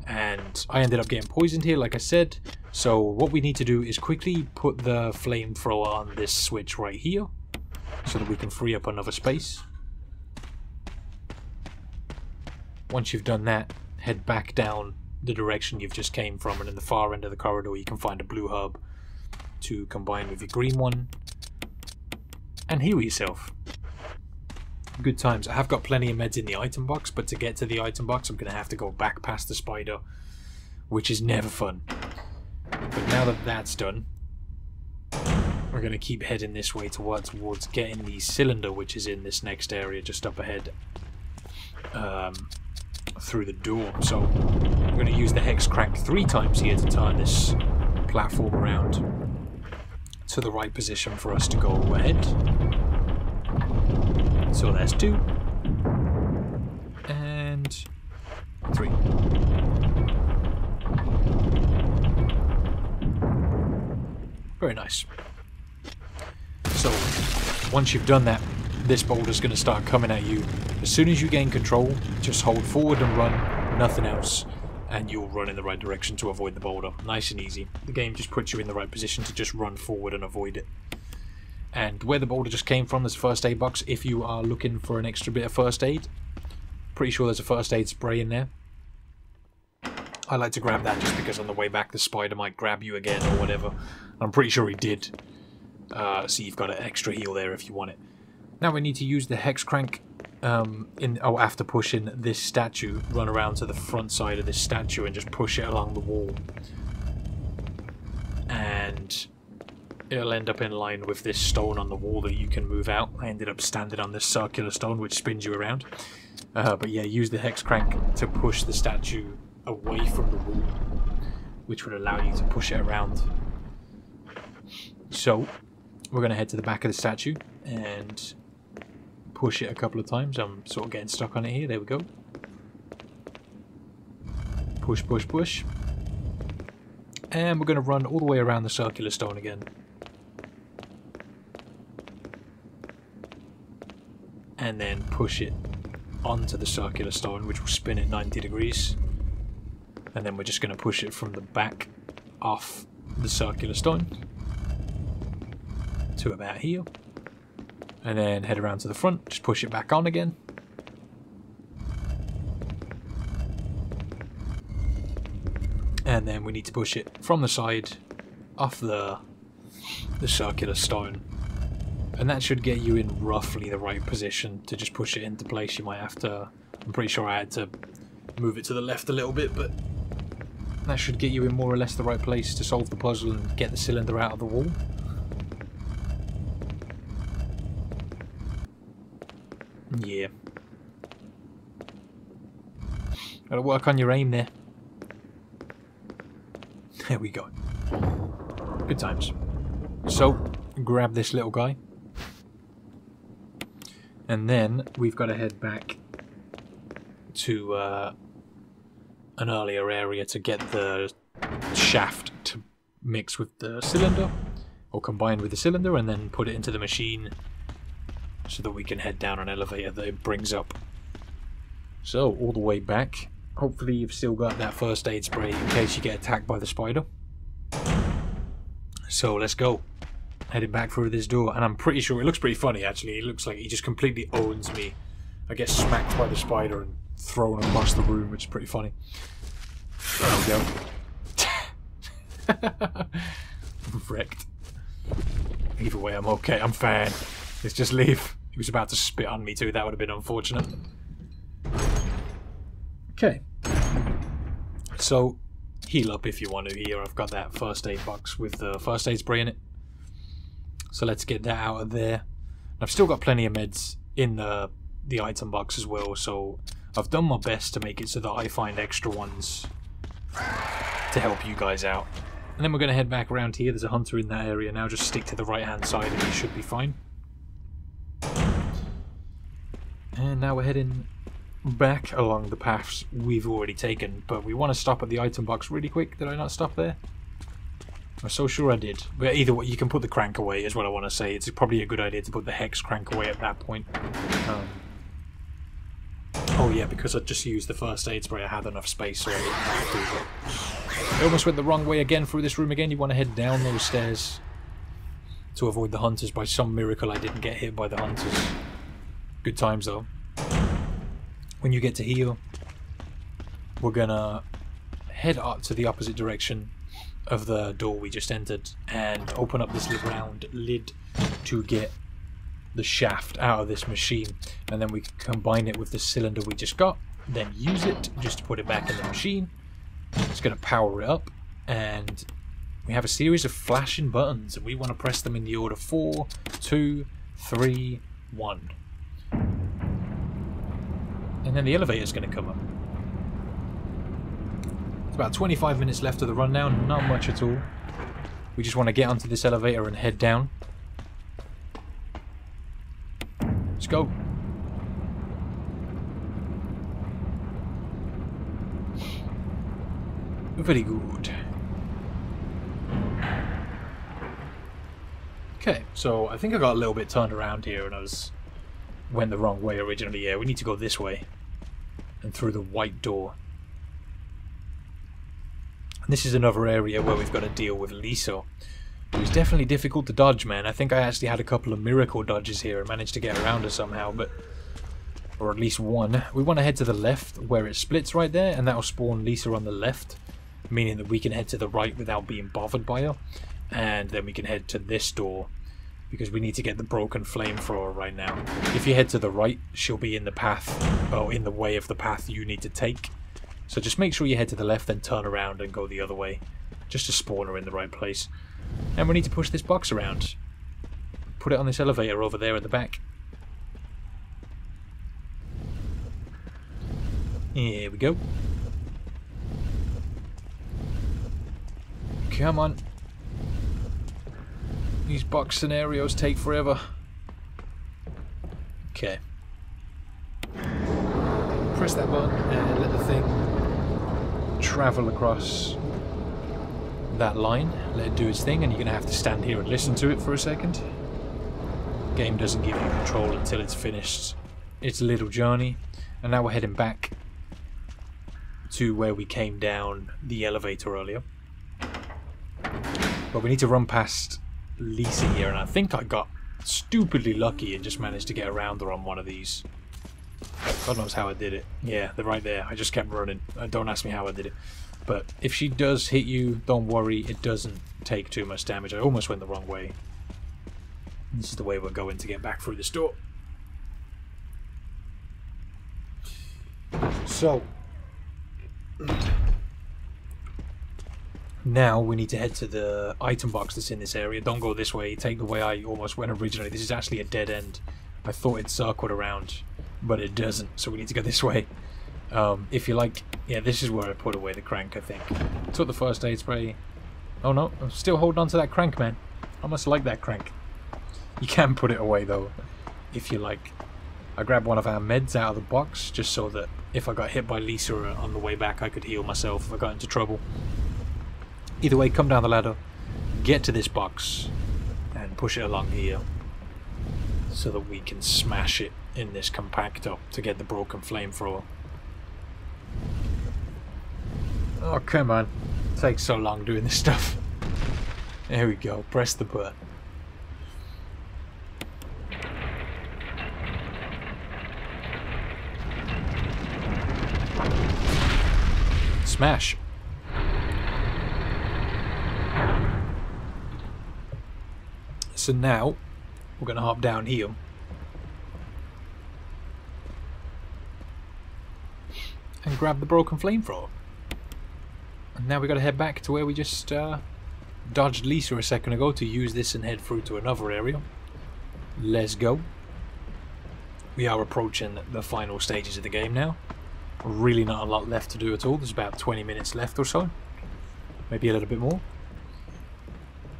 And I ended up getting poisoned here, like I said. So what we need to do is quickly put the flamethrower on this switch right here, so that we can free up another space. Once you've done that, head back down the direction you've just came from, and in the far end of the corridor you can find a blue herb to combine with your green one and heal yourself. Good times. I have got plenty of meds in the item box, but to get to the item box I'm going to have to go back past the spider, which is never fun. But now that that's done, we're going to keep heading this way towards getting the cylinder, which is in this next area just up ahead, through the door. So I'm going to use the hex crank 3 times here to turn this platform around to the right position for us to go ahead. So that's 2 and 3. Very nice. So once you've done that, this boulder's going to start coming at you. As soon as you gain control, just hold forward and run, nothing else, and you'll run in the right direction to avoid the boulder. Nice and easy. The game just puts you in the right position to just run forward and avoid it. And where the boulder just came from, there's a first aid box if you are looking for an extra bit of first aid. Pretty sure there's a first aid spray in there. I like to grab that just because on the way back the spider might grab you again or whatever. I'm pretty sure he did. So you've got an extra heal there if you want it. Now we need to use the hex crank after pushing this statue, run around to the front side of this statue and just push it along the wall. And it'll end up in line with this stone on the wall that you can move out. I ended up standing on this circular stone which spins you around. But yeah, use the hex crank to push the statue away from the wall, which would allow you to push it around. So we're going to head to the back of the statue and push it a couple of times. I'm sort of getting stuck on it here. There we go. Push, push, push. And we're going to run all the way around the circular stone again. And then push it onto the circular stone, which will spin at 90 degrees. And then we're just going to push it from the back off the circular stone to about here. And then head around to the front, just push it back on again. And then we need to push it from the side off the circular stone. And that should get you in roughly the right position to just push it into place. You might have to, I'm pretty sure I had to move it to the left a little bit, but that should get you in more or less the right place to solve the puzzle and get the cylinder out of the wall. Yeah. Gotta work on your aim there. There we go. Good times. So, grab this little guy. And then we've got to head back to an earlier area to get the shaft to mix with the cylinder, or combine with the cylinder, and then put it into the machine so that we can head down an elevator that it brings up. So, all the way back. Hopefully you've still got that first aid spray in case you get attacked by the spider. So, let's go. Heading back through this door, and I'm pretty sure it looks pretty funny actually. It looks like he just completely owns me. I get smacked by the spider and thrown across the room, which is pretty funny. There we go. Wrecked. Either way, I'm okay. I'm fine. Let's just leave. He was about to spit on me too. That would have been unfortunate. Okay. So, heal up if you want to here. I've got that first aid box with the first aid spray in it. So let's get that out of there. I've still got plenty of meds in the item box as well, so I've done my best to make it so that I find extra ones to help you guys out. And then we're going to head back around here. There's a hunter in that area now. Just stick to the right hand side and you should be fine. And now we're heading back along the paths we've already taken, but we want to stop at the item box really quick. Did I not stop there? I'm so sure I did. But either way, you can put the crank away is what I want to say. It's probably a good idea to put the hex crank away at that point. Oh yeah, because I just used the first aid spray, I had enough space, so I didn't have to do that. I almost went the wrong way again through this room again. You want to head down those stairs to avoid the hunters. By some miracle I didn't get hit by the hunters. Good times though. When you get to here, we're gonna head up to the opposite direction of the door we just entered and open up this round lid to get the shaft out of this machine, and then we can combine it with the cylinder we just got, then use it just to put it back in the machine. It's going to power it up, and we have a series of flashing buttons, and we want to press them in the order 4, 2, 3, 1. And then the elevator's going to come up. It's about 25 minutes left of the run now, not much at all. We just want to get onto this elevator and head down. Let's go. Very good. Okay, so I think I got a little bit turned around here and went the wrong way originally. Yeah, we need to go this way and through the white door. And this is another area where we've got to deal with Lisa. It was definitely difficult to dodge, man. I think I actually had a couple of miracle dodges here and managed to get around her somehow, or at least one. We want to head to the left where it splits right there, and that'll spawn Lisa on the left, meaning that we can head to the right without being bothered by her. And then we can head to this door, because we need to get the broken flamethrower right now. If you head to the right, she'll be in the path, or in the way of the path you need to take. So just make sure you head to the left, then turn around and go the other way, just to spawn her in the right place. And we need to push this box around. Put it on this elevator over there at the back. Here we go. Come on. These box scenarios take forever. Okay. Press that button and let the thing travel across that line. Let it do its thing, and you're going to have to stand here and listen to it for a second. The game doesn't give you control until it's finished its little journey. And now we're heading back to where we came down the elevator earlier. But we need to run past Lisa here, and I think I got stupidly lucky and just managed to get around her on one of these. God knows how I did it. Yeah, they're right there. I just kept running. Don't ask me how I did it. But if she does hit you, don't worry, it doesn't take too much damage. I almost went the wrong way. This is the way we're going to get back through this door. So now we need to head to the item box that's in this area. Don't go this way. Take the way I almost went originally. This is actually a dead end. I thought it circled around, but it doesn't. So we need to go this way. If you like, yeah, this is where I put away the crank, I think. Took the first aid spray. Oh no, I'm still holding on to that crank, man. I must like that crank. You can put it away though, if you like. I grabbed one of our meds out of the box, just so that if I got hit by Lisa on the way back, I could heal myself if I got into trouble. Either way, come down the ladder, get to this box, and push it along here, so that we can smash it in this compactor to get the broken flamethrower. Oh, come on. It takes so long doing this stuff. There we go. Press the button. Smash. So now, we're going to hop down here. And grab the broken flamethrower. And now we got to head back to where we just dodged Lisa a second ago to use this and head through to another area. Let's go. We are approaching the final stages of the game now. Really not a lot left to do at all. There's about 20 minutes left or so. Maybe a little bit more.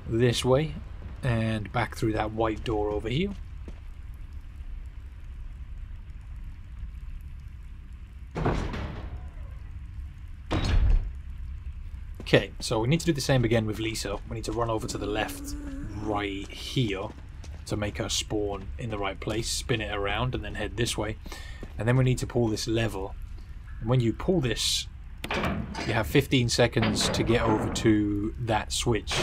This way. And back through that white door over here. Okay, so we need to do the same again with Lisa. We need to run over to the left right here to make her spawn in the right place, spin it around and then head this way. And then we need to pull this lever. And when you pull this, you have 15 seconds to get over to that switch,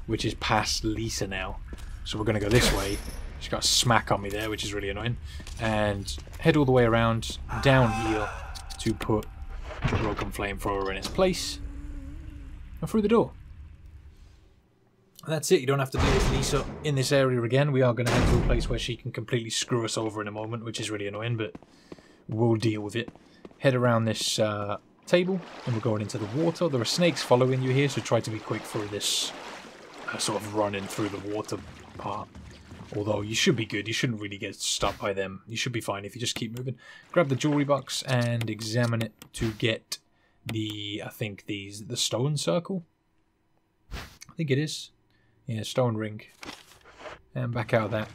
which is past Lisa now. So we're going to go this way. She's got a smack on me there, which is really annoying. And head all the way around down here to put the broken flamethrower in its place. And through the door. That's it. You don't have to deal with Lisa in this area again. We are going to head to a place where she can completely screw us over in a moment, which is really annoying, but we'll deal with it. Head around this table, and we're going into the water. There are snakes following you here, so try to be quick through this sort of running through the water part. Although you should be good. You shouldn't really get stopped by them. You should be fine if you just keep moving. Grab the jewelry box and examine it to get the, I think the stone circle. I think it is. Yeah, stone ring. And back out of that.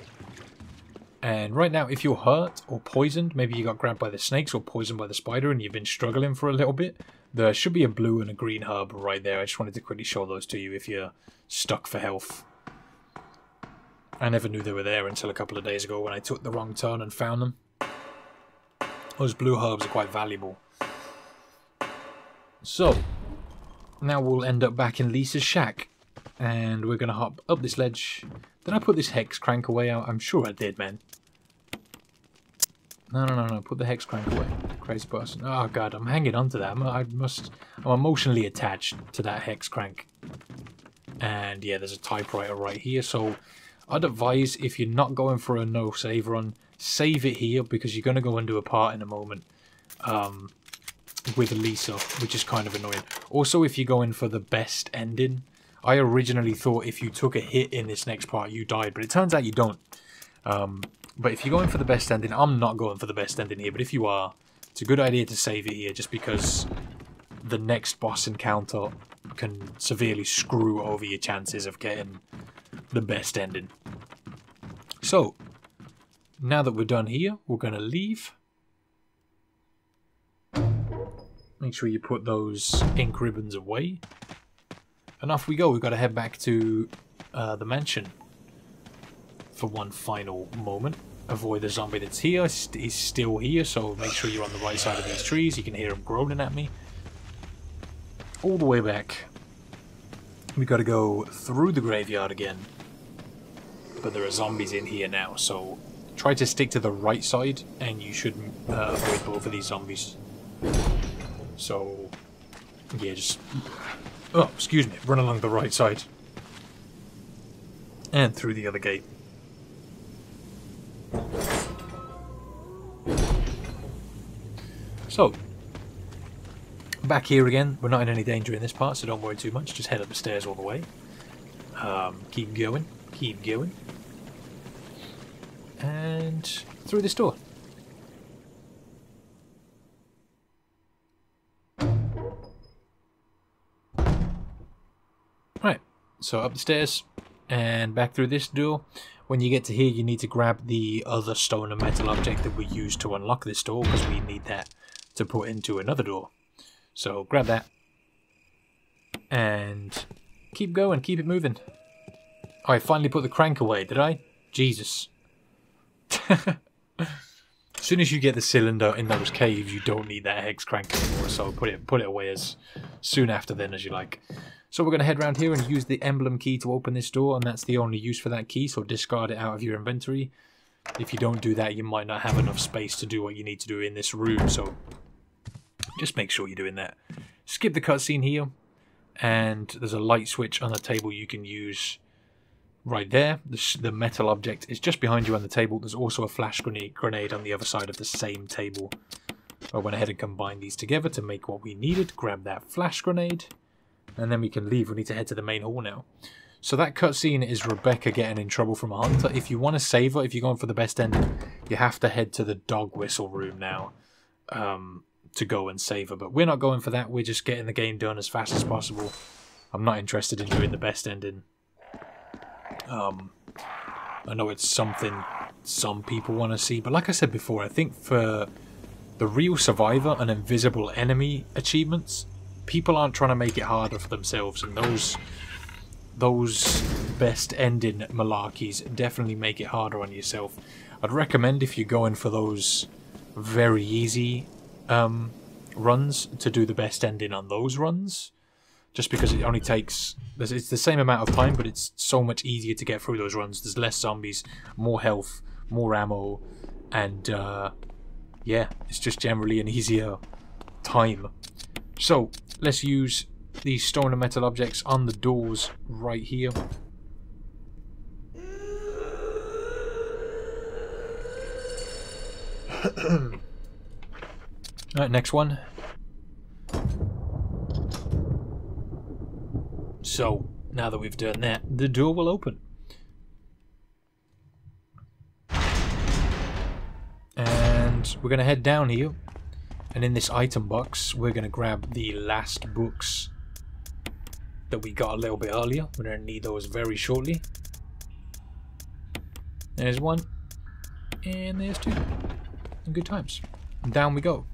And right now, if you're hurt or poisoned, maybe you got grabbed by the snakes or poisoned by the spider and you've been struggling for a little bit, there should be a blue and a green herb right there. I just wanted to quickly show those to you if you're stuck for health. I never knew they were there until a couple of days ago when I took the wrong turn and found them. Those blue herbs are quite valuable. So, now we'll end up back in Lisa's shack. And we're going to hop up this ledge. Did I put this hex crank away? I'm sure I did, man. No. Put the hex crank away. Crazy person. Oh, God. I'm hanging on to that. I'm emotionally attached to that hex crank. And, yeah, there's a typewriter right here. So, I'd advise, if you're not going for a no-save run, save it here. Because you're going to go and do a part in a moment. With Lisa, which is kind of annoying. Also, if you're going for the best ending... I originally thought if you took a hit in this next part, you died, but it turns out you don't. But if you're going for the best ending, I'm not going for the best ending here, but if you are, it's a good idea to save it here, just because the next boss encounter can severely screw over your chances of getting the best ending. So, now that we're done here, we're going to leave. Make sure you put those ink ribbons away. And off we go. We've got to head back to the mansion for one final moment. Avoid the zombie that's here. He's still here, so make sure you're on the right side of these trees. You can hear him groaning at me. All the way back. We've got to go through the graveyard again. But there are zombies in here now, so try to stick to the right side, and you should avoid both of these zombies. So, yeah, just... Oh, excuse me. Run along the right side. And through the other gate. So, back here again. We're not in any danger in this part, so don't worry too much. Just head up the stairs all the way. Keep going. Keep going. And through this door. Right, so up the stairs and back through this door. When you get to here, you need to grab the other stone and metal object that we used to unlock this door, because we need that to put into another door. So grab that and keep going, keep it moving. Oh, I finally put the crank away, did I? Jesus. As soon as you get the cylinder in those caves, you don't need that hex crank anymore, so put it away as soon after then as you like. So we're going to head around here and use the emblem key to open this door, and that's the only use for that key, so discard it out of your inventory. If you don't do that, you might not have enough space to do what you need to do in this room, so just make sure you're doing that. Skip the cutscene here, and there's a light switch on the table you can use right there. The metal object is just behind you on the table. There's also a flash grenade on the other side of the same table. I went ahead and combined these together to make what we needed. Grab that flash grenade. And then we can leave. We need to head to the main hall now. So that cutscene is Rebecca getting in trouble from a hunter. If you want to save her, if you're going for the best ending, you have to head to the dog whistle room now to go and save her. But we're not going for that. We're just getting the game done as fast as possible. I'm not interested in doing the best ending. I know it's something some people want to see. But like I said before, I think for the real survivor and invisible enemy achievements, people aren't trying to make it harder for themselves, and those best ending malarkeys definitely make it harder on yourself. I'd recommend, if you're going for those very easy runs, to do the best ending on those runs, just because it only takes... It's the same amount of time, but it's so much easier to get through those runs. There's less zombies, more health, more ammo, and yeah, it's just generally an easier time. So let's use these stone and metal objects on the doors right here. Alright, next one. So, now that we've done that, the door will open. And we're going to head down here. And in this item box, we're going to grab the last books that we got a little bit earlier. We're going to need those very shortly. There's one. And there's two. And good times. And down we go.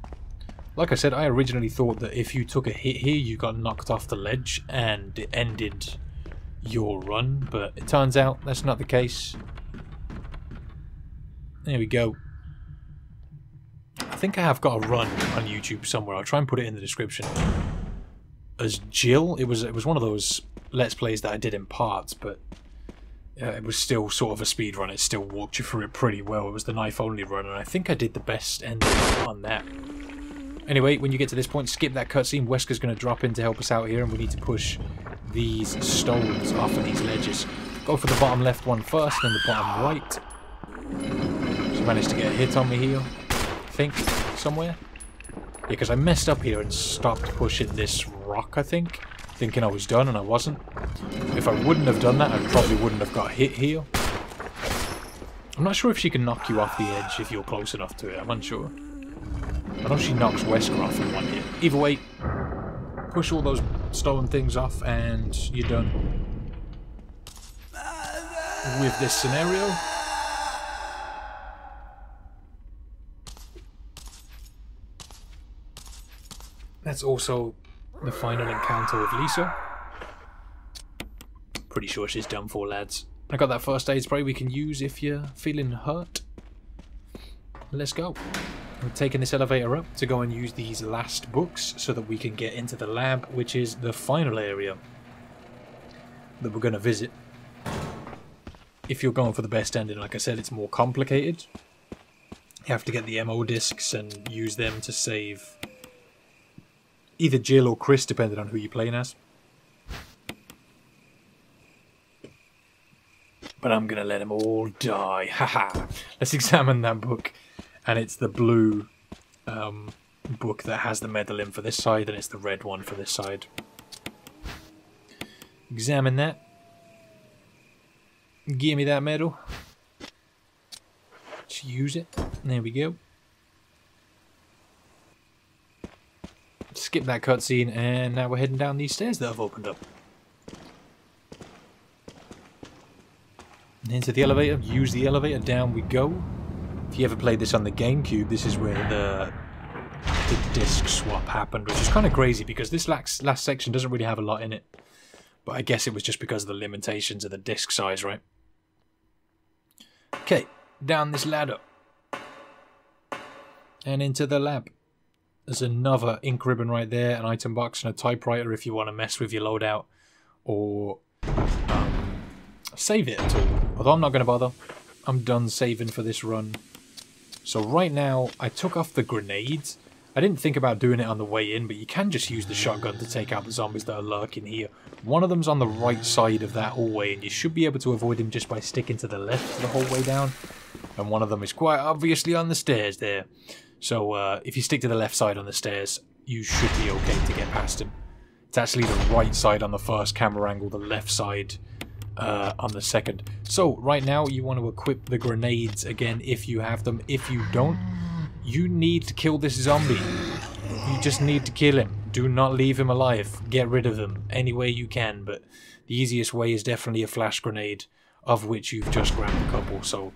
Like I said, I originally thought that if you took a hit here, you got knocked off the ledge and it ended your run, but it turns out that's not the case. There we go. I think I have got a run on YouTube somewhere. I'll try and put it in the description. As Jill, it was one of those Let's Plays that I did in parts, but it was still sort of a speed run. It still walked you through it pretty well. It was the knife-only run, and I think I did the best ending on that. Anyway, when you get to this point, skip that cutscene. Wesker's going to drop in to help us out here, and we need to push these stones off of these ledges. Go for the bottom left one first, then the bottom right. She managed to get a hit on me here, I think, somewhere. Yeah, because I messed up here and stopped pushing this rock, I think, thinking I was done, and I wasn't. If I wouldn't have done that, I probably wouldn't have got hit here. I'm not sure if she can knock you off the edge if you're close enough to it. I'm unsure. I know she knocks Wesker off in one hit. Either way, push all those stone things off and you're done with this scenario. That's also the final encounter with Lisa. Pretty sure she's done for, lads. I got that first aid spray we can use if you're feeling hurt. Let's go. We're taking this elevator up to go and use these last books so that we can get into the lab, which is the final area that we're going to visit. If you're going for the best ending, like I said, it's more complicated. You have to get the MO discs and use them to save either Jill or Chris, depending on who you're playing as. But I'm going to let them all die. Haha. Let's examine that book. And it's the blue book that has the medal in for this side, and it's the red one for this side. Examine that. Give me that medal. Let's use it. There we go. Skip that cutscene, and now we're heading down these stairs that have opened up. And into the elevator. Use the elevator. Down we go. If you ever played this on the GameCube, this is where the disc swap happened, which is kind of crazy because this last section doesn't really have a lot in it. But I guess it was just because of the limitations of the disc size, right? Okay, down this ladder. And into the lab. There's another ink ribbon right there, an item box and a typewriter if you want to mess with your loadout. Or save it at all. Although I'm not going to bother. I'm done saving for this run. So right now, I took off the grenades. I didn't think about doing it on the way in, but you can just use the shotgun to take out the zombies that are lurking here. One of them's on the right side of that hallway, and you should be able to avoid him just by sticking to the left the whole way down. And one of them is quite obviously on the stairs there. So if you stick to the left side on the stairs, you should be okay to get past him. It's actually the right side on the first camera angle, the left side on the second. So right now you want to equip the grenades again if you have them. If you don't, you need to kill this zombie. You just need to kill him. Do not leave him alive. Get rid of him any way you can, but the easiest way is definitely a flash grenade, of which you've just grabbed a couple, so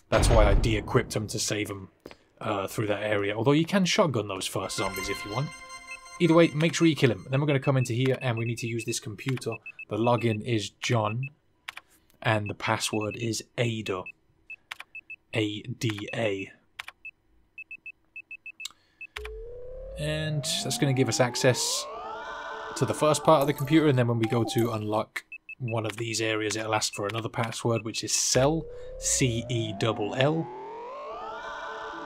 that's why I de-equipped him to save him through that area. Although you can shotgun those first zombies if you want. Either way, make sure you kill him. Then we're going to come into here and we need to use this computer. The login is John. And the password is Ada. A-D-A. And that's going to give us access to the first part of the computer. And then when we go to unlock one of these areas, it'll ask for another password, which is Cell. C-E-L-L.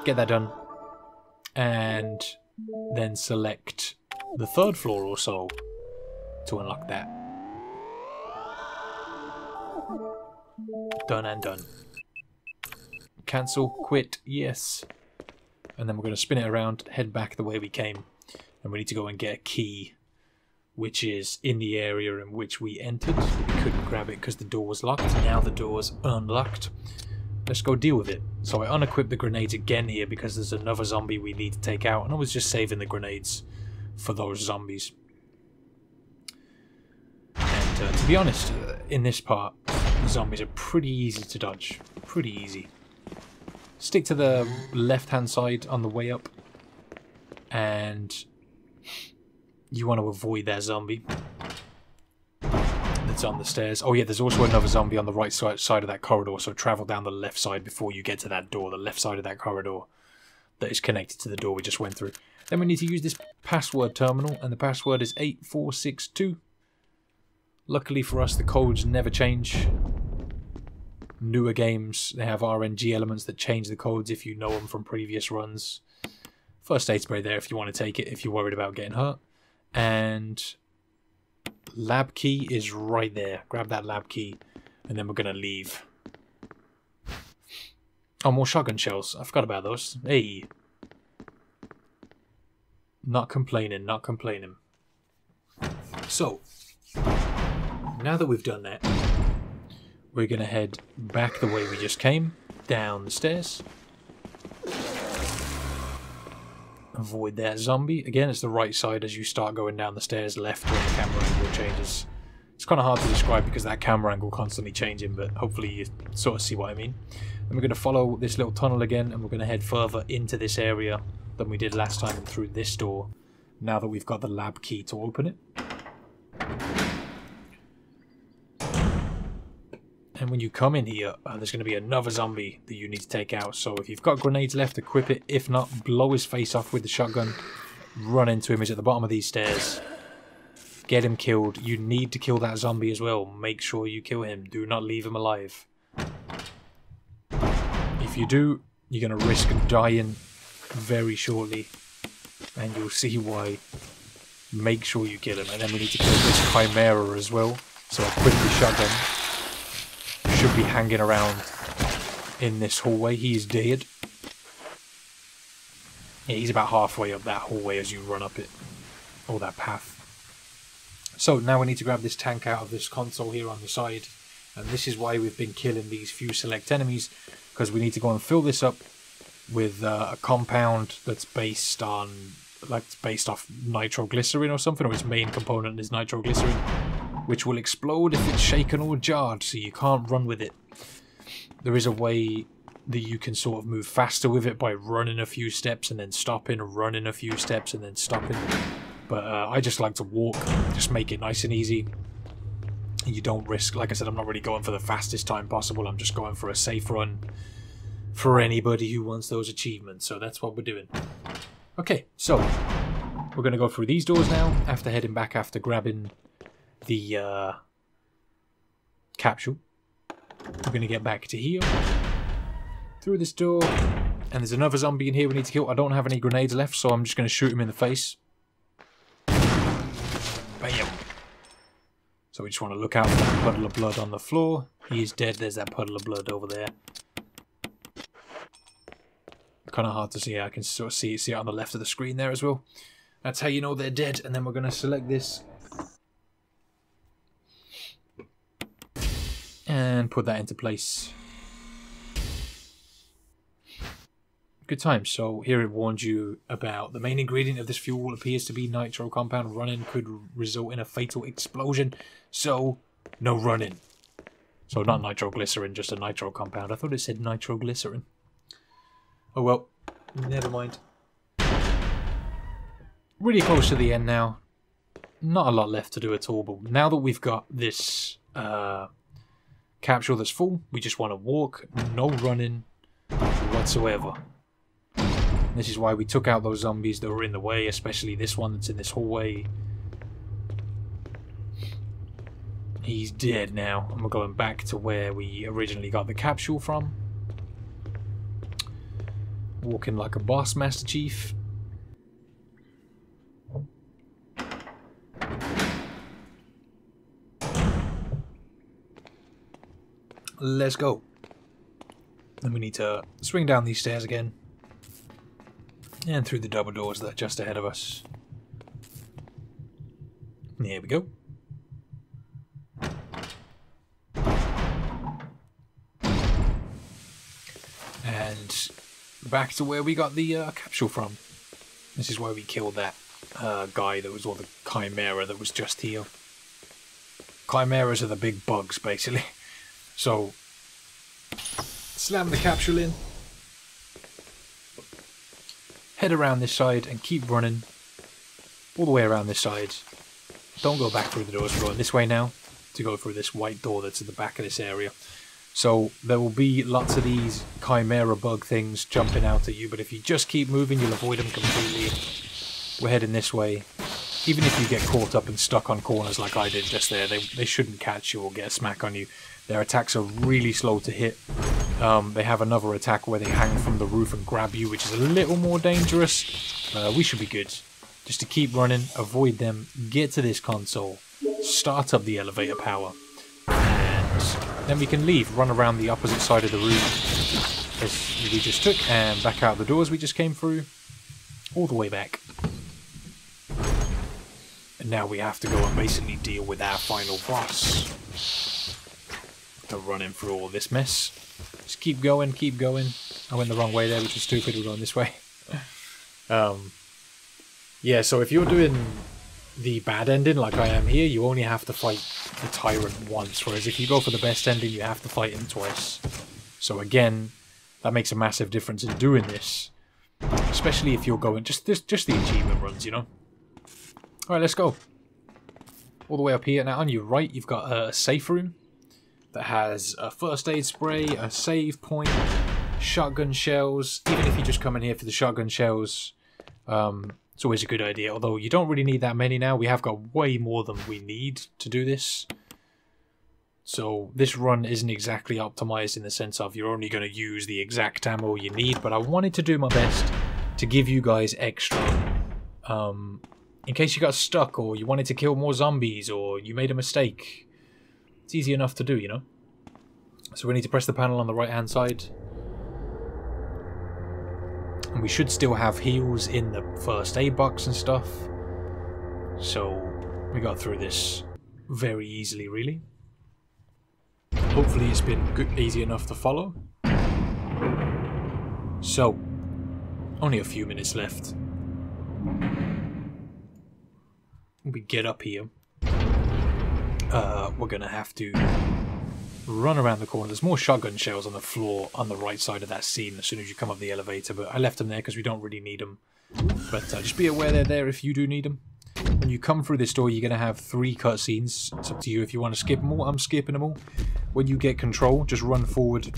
Get that done. And then select the third floor or so to unlock that. Done and done. Cancel, quit, yes. And then we're going to spin it around, head back the way we came. And we need to go and get a key, which is in the area in which we entered. We couldn't grab it because the door was locked. Now the door's unlocked. Let's go deal with it. So I unequipped the grenades again here because there's another zombie we need to take out. And I was just saving the grenades for those zombies. And to be honest, in this part, the zombies are pretty easy to dodge. Pretty easy. Stick to the left-hand side on the way up. And you want to avoid that zombie that's on the stairs. Oh yeah, there's also another zombie on the right side of that corridor, so travel down the left side before you get to that door, the left side of that corridor that is connected to the door we just went through. Then we need to use this password terminal, and the password is 8462. Luckily for us, the codes never change. Newer games, they have RNG elements that change the codes if you know them from previous runs. First aid spray there if you want to take it, if you're worried about getting hurt. And lab key is right there. Grab that lab key, and then we're going to leave. Oh, more shotgun shells. I forgot about those. Hey. Not complaining, not complaining. So, now that we've done that, we're going to head back the way we just came, down the stairs. Avoid that zombie. Again, it's the right side as you start going down the stairs, left when the camera angle changes. It's kind of hard to describe because that camera angle constantly changing, but hopefully you sort of see what I mean. And we're going to follow this little tunnel again, and we're going to head further into this area than we did last time and through this door, now that we've got the lab key to open it. And when you come in here, there's going to be another zombie that you need to take out. So if you've got grenades left, equip it. If not, blow his face off with the shotgun. Run into him. He's at the bottom of these stairs. Get him killed. You need to kill that zombie as well. Make sure you kill him. Do not leave him alive. If you do, you're going to risk dying very shortly. And you'll see why. Make sure you kill him. And then we need to kill this Chimera as well. So equip the shotgun. Should be hanging around in this hallway. He's dead. Yeah, he's about halfway up that hallway as you run up it. Or that path. So now we need to grab this tank out of this console here on the side. And this is why we've been killing these few select enemies. Because we need to go and fill this up with a compound that's based on, like, it's based off nitroglycerin or something. Or its main component is nitroglycerin, which will explode if it's shaken or jarred, so you can't run with it. There is a way that you can sort of move faster with it by running a few steps and then stopping, running a few steps and then stopping. But I just like to walk, just make it nice and easy. You don't risk, like I said, I'm not really going for the fastest time possible, I'm just going for a safe run for anybody who wants those achievements, so that's what we're doing. Okay, so we're going to go through these doors now, after heading back after grabbing the capsule. We're going to get back to here, through this door, and there's another zombie in here we need to kill. I don't have any grenades left, so I'm just going to shoot him in the face. Bam! So we just want to look out for that puddle of blood on the floor. He is dead, there's that puddle of blood over there. Kind of hard to see, I can sort of see it on the left of the screen there as well. That's how you know they're dead, and then we're going to select this. And put that into place. Good times. So here it warned you about the main ingredient of this fuel appears to be nitro compound. Running could result in a fatal explosion. So no running. So not nitroglycerin, just a nitro compound. I thought it said nitroglycerin. Oh well, never mind. Really close to the end now. Not a lot left to do at all, but now that we've got this capsule that's full, we just want to walk, no running whatsoever. This is why we took out those zombies that were in the way, especially this one that's in this hallway. He's dead now, and we're going back to where we originally got the capsule from. Walking like a boss, Master Chief. Let's go. Then we need to swing down these stairs again. And through the double doors that are just ahead of us. There we go. And back to where we got the capsule from. This is where we killed that guy that was, or the chimera that was just here. Chimeras are the big bugs, basically. So, slam the capsule in. Head around this side and keep running. All the way around this side. Don't go back through the doors, we're going this way now. To go through this white door that's at the back of this area. So there will be lots of these chimera bug things jumping out at you, but if you just keep moving, you'll avoid them completely. We're heading this way. Even if you get caught up and stuck on corners like I did just there, they shouldn't catch you or get a smack on you. Their attacks are really slow to hit. They have another attack where they hang from the roof and grab you, which is a little more dangerous. We should be good. Just to keep running, avoid them, get to this console, start up the elevator power, and then we can leave, run around the opposite side of the room as we just took, and back out the doors we just came through, all the way back. And now we have to go and basically deal with our final boss. To run him through all this mess. Just keep going, keep going. I went the wrong way there, which is stupid, we're going this way. Yeah, so if you're doing the bad ending like I am here, you only have to fight the tyrant once, whereas if you go for the best ending, you have to fight him twice. So again, that makes a massive difference in doing this, especially if you're going just the achievement runs, you know. All right, let's go. All the way up here. Now on your right, you've got a safe room that has a first aid spray, a save point, shotgun shells. Even if you just come in here for the shotgun shells, it's always a good idea, although you don't really need that many now. We have got way more than we need to do this. So this run isn't exactly optimized in the sense of you're only going to use the exact ammo you need, but I wanted to do my best to give you guys extra. In case you got stuck, or you wanted to kill more zombies, or you made a mistake. It's easy enough to do, you know? So we need to press the panel on the right hand side. And we should still have heals in the first aid box and stuff. So we got through this very easily, really. Hopefully it's been easy enough to follow. So, only a few minutes left. We get up here. We're going to have to run around the corner. There's more shotgun shells on the floor on the right side of that scene as soon as you come up the elevator, but I left them there because we don't really need them. But just be aware they're there if you do need them. When you come through this door, you're going to have 3 cutscenes. It's up to you if you want to skip them all. I'm skipping them all. When you get control, just run forward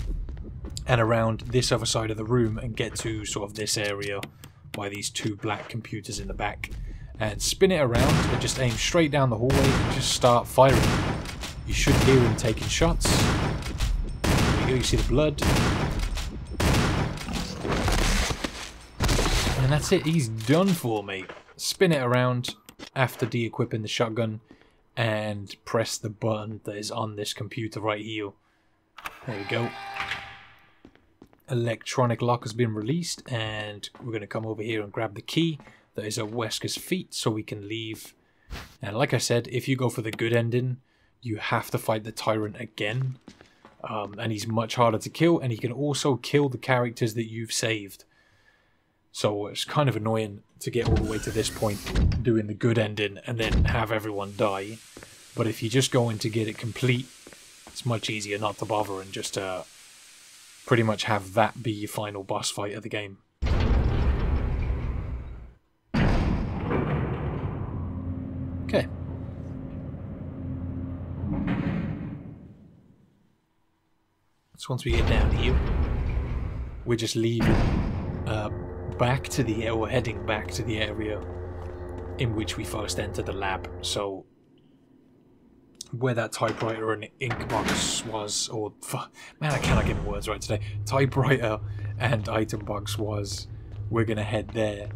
and around this other side of the room and get to sort of this area by these 2 black computers in the back. And spin it around and just aim straight down the hallway and just start firing. You should hear him taking shots. There you go, you see the blood. And that's it, he's done for me. Spin it around after de-equipping the shotgun and press the button that is on this computer right here. There we go. Electronic lock has been released, and we're going to come over here and grab the key that is at Wesker's feet so we can leave. And like I said, if you go for the good ending, you have to fight the tyrant again. And he's much harder to kill, and he can also kill the characters that you've saved. So it's kind of annoying to get all the way to this point doing the good ending and then have everyone die. But if you just go in to get it complete, it's much easier not to bother and just pretty much have that be your final boss fight of the game. Okay. So once we get down here, we're just leaving back to the, or heading back to the area in which we first entered the lab. So where that typewriter and ink box was, or man, I cannot get my words right today. Typewriter and item box was. We're gonna head there,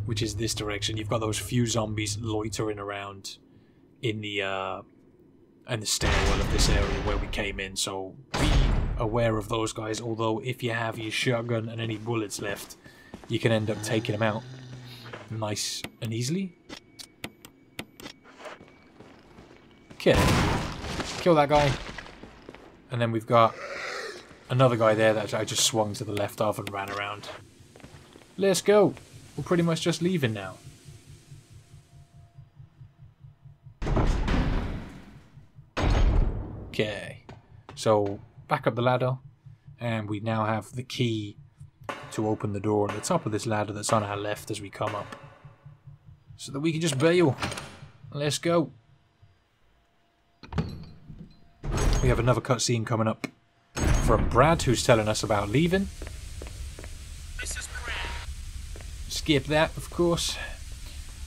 which is this direction. You've got those few zombies loitering around in the stairwell of this area where we came in. So be aware of those guys. Although if you have your shotgun and any bullets left, you can end up taking him out nice and easily. Okay, kill that guy. And then we've got another guy there that I just swung to the left of and ran around. Let's go. We're pretty much just leaving now. Okay, so back up the ladder, and we now have the key to open the door at the top of this ladder that's on our left as we come up, so that we can just bail. Let's go. We have another cutscene coming up from Brad, who's telling us about leaving. This is Brad. Skip that, of course.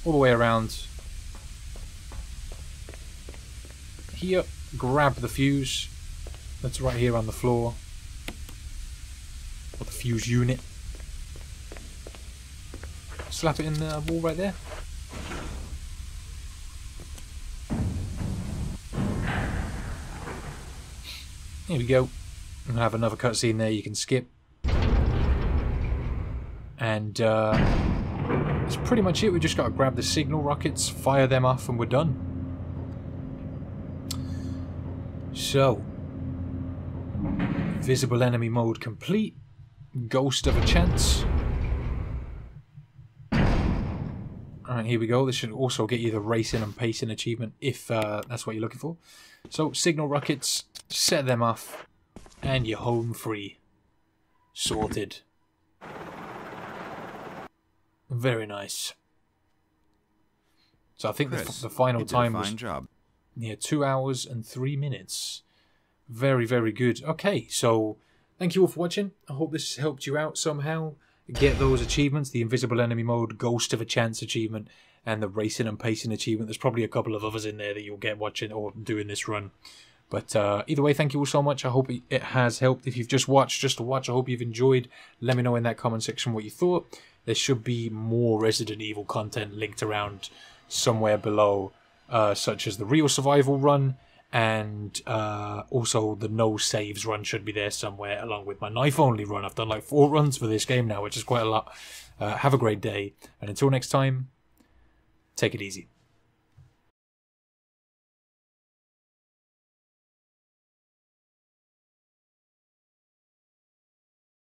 All the way around here. Grab the fuse that's right here on the floor, or the fuse unit. Slap it in the wall right there. Here we go. We'll have another cutscene there you can skip. And that's pretty much it. We just got to grab the signal rockets, fire them off, and we're done. So, visible enemy mode complete. Ghost of a chance. Alright, here we go. This should also get you the racing and pacing achievement if that's what you're looking for. So, signal rockets, set them off, and you're home free. Sorted. Very nice. So I think the final time was job. 2 hours and 3 minutes. Very, very good. Okay, so thank you all for watching. I hope this helped you out somehow. Get those achievements, the invisible enemy mode, ghost of a chance achievement, and the racing and pacing achievement. There's probably a couple of others in there that you'll get watching or doing this run. But either way, thank you all so much. I hope it has helped. If you've just watched just to watch, I hope you've enjoyed. Let me know in that comment section what you thought. There should be more Resident Evil content linked around somewhere below, such as the real survival run, and also the no saves run should be there somewhere, along with my knife only run. I've done like 4 runs for this game now, which is quite a lot. Have a great day, and until next time, take it easy.